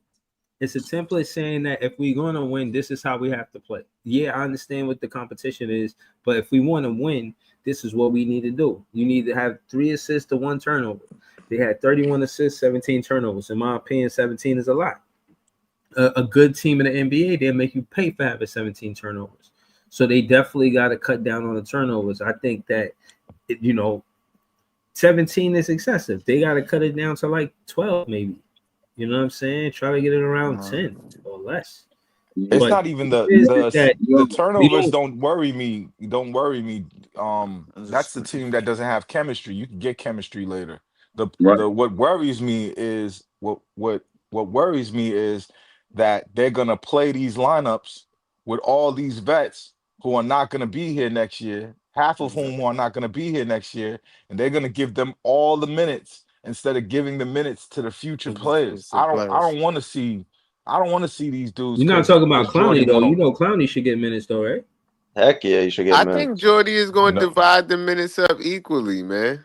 It's a template saying that if we're going to win, this is how we have to play. Yeah, I understand what the competition is, but if we want to win, this is what we need to do. You need to have 3 assists to 1 turnover. They had 31 assists, 17 turnovers. In my opinion, 17 is a lot. A good team in the NBA, they'll make you pay for having 17 turnovers. So they definitely got to cut down on the turnovers. I think that, 17 is excessive. They got to cut it down to like 12, maybe. You know what I'm saying? Try to get it around 10 or less. It's But not even is that the we turnovers don't. don't worry me. Don't worry me. That's Just- the team that doesn't have chemistry. You can get chemistry later. Right. The what worries me is what worries me is that they're gonna play these lineups with all these vets who are not gonna be here next year, half of whom are not gonna be here next year, and they're gonna give them all the minutes instead of giving the minutes to the future players. it's the I players. don't want to see these dudes You're not because talking about Jordy Clowney though. want You to. know Clowney should get minutes though, right? Heck yeah, you should get I think minutes. Jordy is going to No, divide the minutes up equally, man.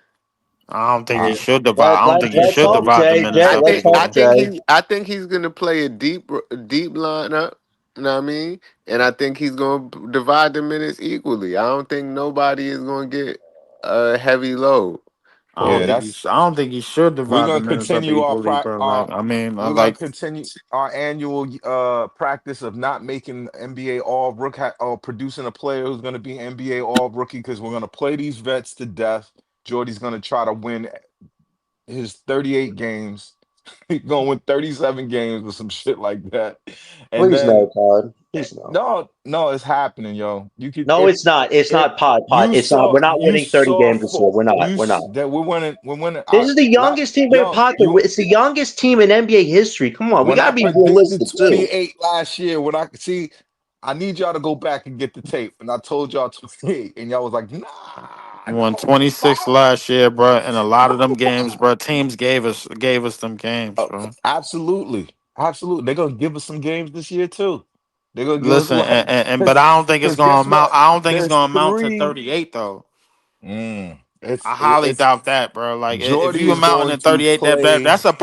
I don't think I, he should divide. Let, I don't let, think he let's should hope, divide the Jay. minutes Jay, up let's equally. hope, Jay. I think he's going to play a deep lineup, You know what I mean? And I think he's going to divide the minutes equally. I don't think nobody is going to get a heavy load. I don't Yeah, think Or he. that's I don't think he should we're divide the gonna minutes up continue equally, bro. Like, I mean, I we're gonna like. continue our annual practice of not making NBA all rook or producing a player who's gonna be NBA all rookie because we're gonna play these vets to death. Jordy's gonna try to win his 38 games. He's gonna win 37 games or some shit like that. And Please no, then Todd. Please no. no, it's happening, yo. You could No, it's not. It's if not pod. you It's not. saw We're not you winning 30 saw games this year. We're not. We're not. that we're winning. This is the youngest team. Wait, Pod. You It's the youngest team in NBA history. Come on, we when gotta I be predicted realistic too. 28 last year, when I see, I need y'all to go back and get the tape. And I told y'all 28, and y'all was like, nah, Won no, 26 last year, bro, and a lot of them games, bro. Teams gave us them games, bro. absolutely, absolutely. They're gonna give us some games this year too. They're gonna give us Listen, what? but I don't think it's Because gonna guess amount. what? I don't think it's There's gonna amount to three. 38 though. I highly It's doubt that, bro. Like, if Jordy you is amounting going to to 38, play.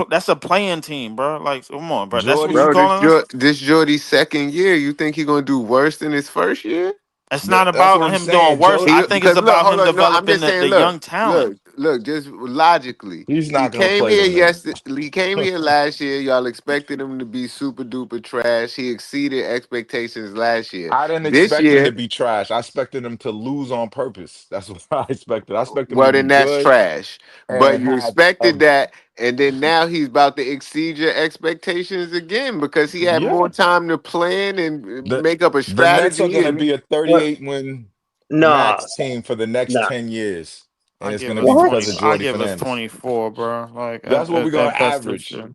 that's a playing team, bro. Like, come on, bro. That's what you Jordy, bro, calling us? this Jordy's second year. You think he going to do worse than his first year? It's not that's what about I'm him doing saying. worse. I Jordy, think it's Because look, about hold him on. No, I'm developing just saying. the young talent. Look. Just logically, he's he not gonna came play here them niggas. yesterday. He came here last year. Y'all expected him to be super duper trash. He exceeded expectations last year. I didn't This expect him to year, be trash. I expected him to lose on purpose. That's what I expected. I expected him to well, be then that's good trash. But and you have expected a that, and then now he's about to exceed your expectations again because he had yeah. more time to plan and The make up a the Nets are strategy. gonna And be a What? 38 win Nah, max team for the next nah. 10 years. And I it's give gonna us be What? 20. because of I Jordy give us Fernandez. 24, bro. Like, That's what we're gonna at best this average. year.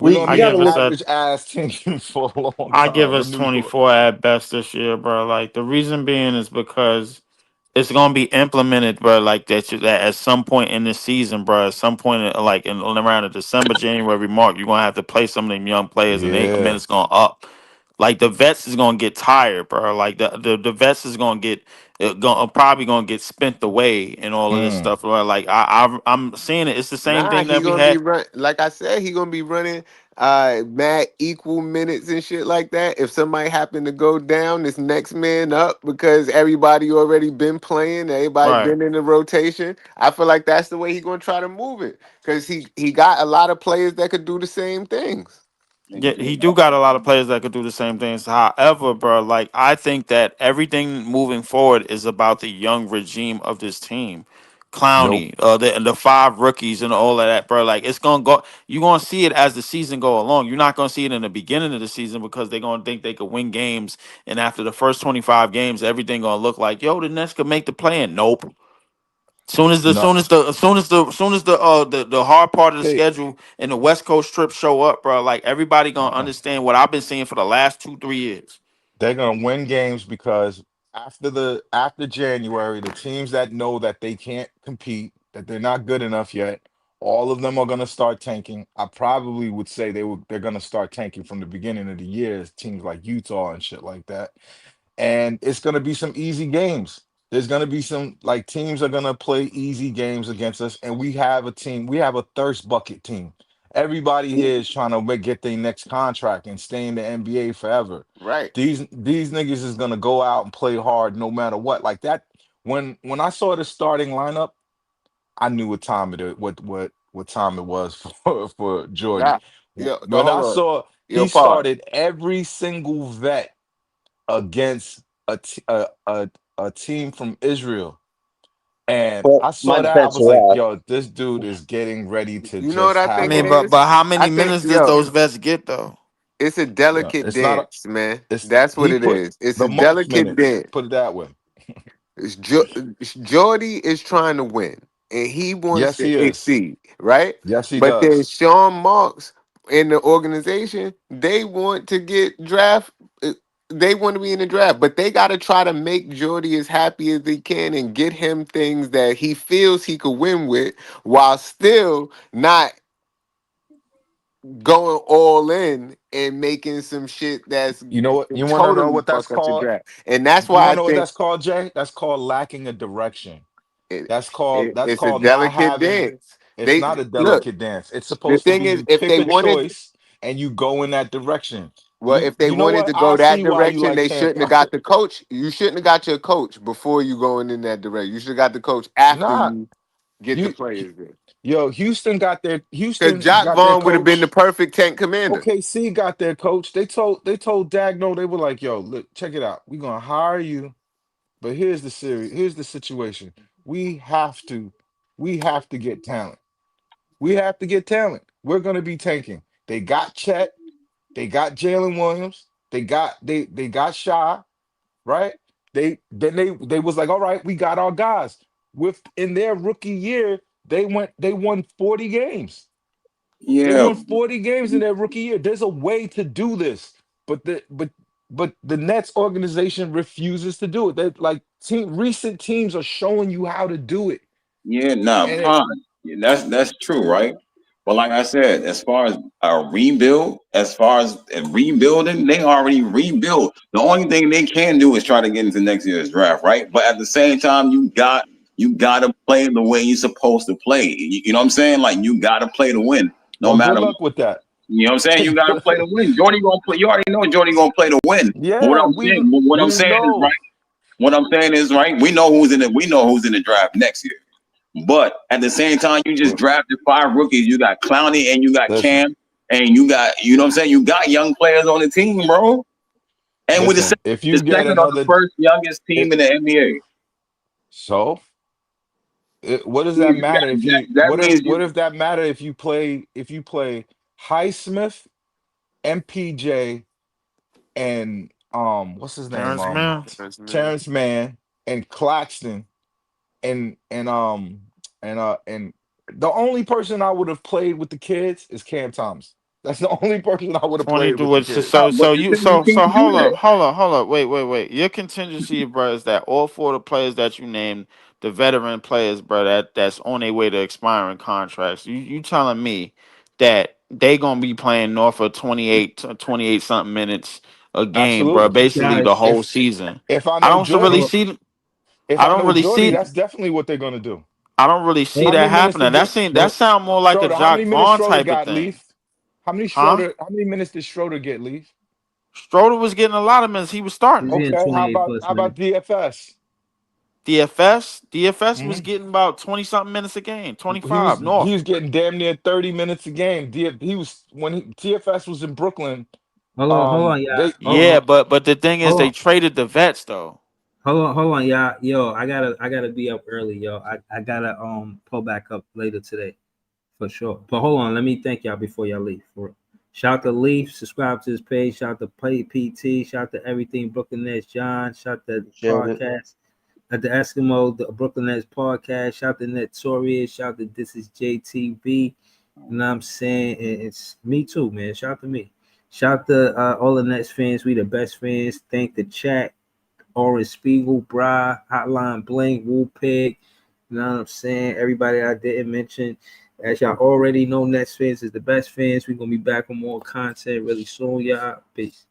We're We gonna I we be gotta an give us look. a average ass team for a long I give time in us New York. 24 at best this year, bro. Like, the reason being is because it's gonna be implemented, bro. Like that at some point in this season, bro. At some point, like in around the December, January mark, you're gonna have to play some of them young players, and their Yeah. minutes gonna up. Like, the vets is gonna get tired, bro. Like, the vets is gonna get probably gonna get spent away and all of this Mm. stuff. Bro. Like, I'm seeing it. It's the same nah, thing he that we gonna be had. run like I said, he gonna be running mad equal minutes and shit like that. If somebody happen to go down, this next man up because everybody already been playing, everybody Right. been in the rotation. I feel like that's the way he gonna try to move it. Cause he got a lot of players that could do the same things. Yeah, he do got a lot of players that could do the same things. However, bro, like, I think that everything moving forward is about the young regime of this team. Nope. Clowney, the five rookies and all of that, bro. Like, it's gonna go. You're gonna see it as the season go along. You're not gonna see it in the beginning of the season because they're gonna think they could win games, and after the first 25 games, everything gonna look like, yo, the Nets could make the play. And nope. No. Soon as the hard part of the They schedule and the West Coast trip show up, bro, like, everybody gonna understand what I've been seeing for the last 2-3 years. they're gonna win games because after January, the teams that know that they can't compete, that they're not good enough yet, all of them are gonna start tanking. I probably would say they're gonna start tanking from the beginning of the year, teams like Utah and shit like that. And it's going to be some easy games. There's going to be some like teams are going to play easy games against us, and we have a team. We have a thirst bucket team. Everybody here is trying to get their next contract and stay in the NBA forever. Right. These niggas is going to go out and play hard no matter what. Like that. When I saw the starting lineup, I knew what time what time it was for Jordy. Nah, yo, When I hold on. saw Yo, he Paul. started every single vet against a team from Israel. And Well, I saw mine's that. I Ben was like, Surratt. yo, this dude is getting ready to You know what just I I have think it mean, a but is? how I many think minutes did yo, those vets get though? it's a no, delicate it's not a dance, man. it's That's what he it put is. It's the a most delicate minutes. dance. Put it that way. It's Jordy is trying to win, and he wants Yes, to he is. exceed, right? Yes, he But then does. Sean Marks in the organization, they want to get draft. They want to be in the draft, but they got to try to make Jordy as happy as they can and get him things that he feels he could win with, while still not going all in and making some shit that's You know what? You want to know totally what that's fuck up your called? draft. And that's You why want I to know what think that's called, Jay? That's called lacking a direction. it, That's it's a called not delicate having. dance. It's They not a look. delicate dance. It's The supposed to thing be is, you if pick they a wanted, choice and you go in that direction. Well, if they You know wanted what? to I go that see why you direction, like they Cam. shouldn't have got the coach. You shouldn't have got your coach before you going in that direction. You should have got the coach after Nah, you get the you players there. yo, Houston got their Because Jock Vaughn would have been the coach. perfect tank commander. OKC got their coach. They told Dagno, they were like, yo, look, check it out. We're gonna hire you, but here's the situation. We have to get talent. We have to get talent. We're gonna be tanking. They got Chet, they got Jalen Williams, they got Shy, right? They was like, all right, we got our guys. In their rookie year, they won 40 games. They Yeah, won 40 games in their rookie year. There's a way to do this, but the Nets organization refuses to do it. They like recent teams are showing you how to do it. yeah, nah, And fine. Yeah, that's true, right? But like I said, as far as a rebuild, as far as rebuilding, they already rebuilt. The only thing they can do is try to get into next year's draft, right? But at the same time, you gotta play the way you're supposed to play. You know what I'm saying? Like you gotta play to win, no well, good matter what. luck with that. You know what I'm saying? You gotta play to win. Jordy gonna play. You already know Jordy gonna play to win. But Yeah, what I'm we saying is right. know. What I'm saying is right. We know who's in it. We know who's in the draft next year. But at the same time, you just Well, drafted 5 rookies. You got Clowney and you got listen, Cam and you got, you know what I'm saying? You got young players on the team, bro. And with listen. If the you get second or the another, first youngest it, team in the NBA. so what does that You matter if you that means what if that matter if you play Highsmith, MPJ, and what's his name Terrence Mann. That's man. Terrence Mann and Claxton and the only person I would have played with the kids is Cam Thomas. That's the only person I would have played 22 with the with kids. but the second team so do that. hold up. Wait. Your contingency, bro, is that all 4 of the players that you named, the veteran players, bro, that's on their way to expiring contracts. You telling me that they gonna be playing north of 28 something minutes a game, bro, Absolutely. basically the Guys, whole If season. if I I know don't really Jordy, hello, see if I I don't know really Jordy, see that's definitely what they're gonna do. I don't really see How hello, that many minutes happening. did That hello. sound more like a Schroeder? How Jock many minutes Vaughn Schroeder type of got, thing. Leaf? Huh? How many minutes did Schroeder get, Leaf? Schroeder was getting a lot of minutes. He was starting. He's getting Okay, 28 how plus, about man. DFS? DFS was Mhm. getting about 20 something minutes a game, He 25 was he north. was getting damn near 30 minutes a game. He was when TFS was in Brooklyn. Hold on, y'all. They Yeah, but the thing is Hold they on, traded the vets though. hold on, y'all. Yo, I gotta be up early, yo. I gotta pull back up later today for sure. But hold on, let me thank y'all before y'all leave. Shout to Leaf, subscribe to his page. Shout to Play PT. Shout to everything Brooklyn Nets John. Shout to Janet. podcast at the Eskimo, the Brooklyn Nets podcast. Shout to Netorious. Shout to This Is JTV. You know what I'm saying? It's me too, man. Shout to me. Shout to all the Nets fans. We the best fans. Thank the chat. Orange Spiegel, Bra, Hotline Blank, Woo Pig. You know what I'm saying? Everybody I didn't mention. As y'all already know, Nets fans is the best fans. We're gonna be back with more content really soon, y'all. Peace.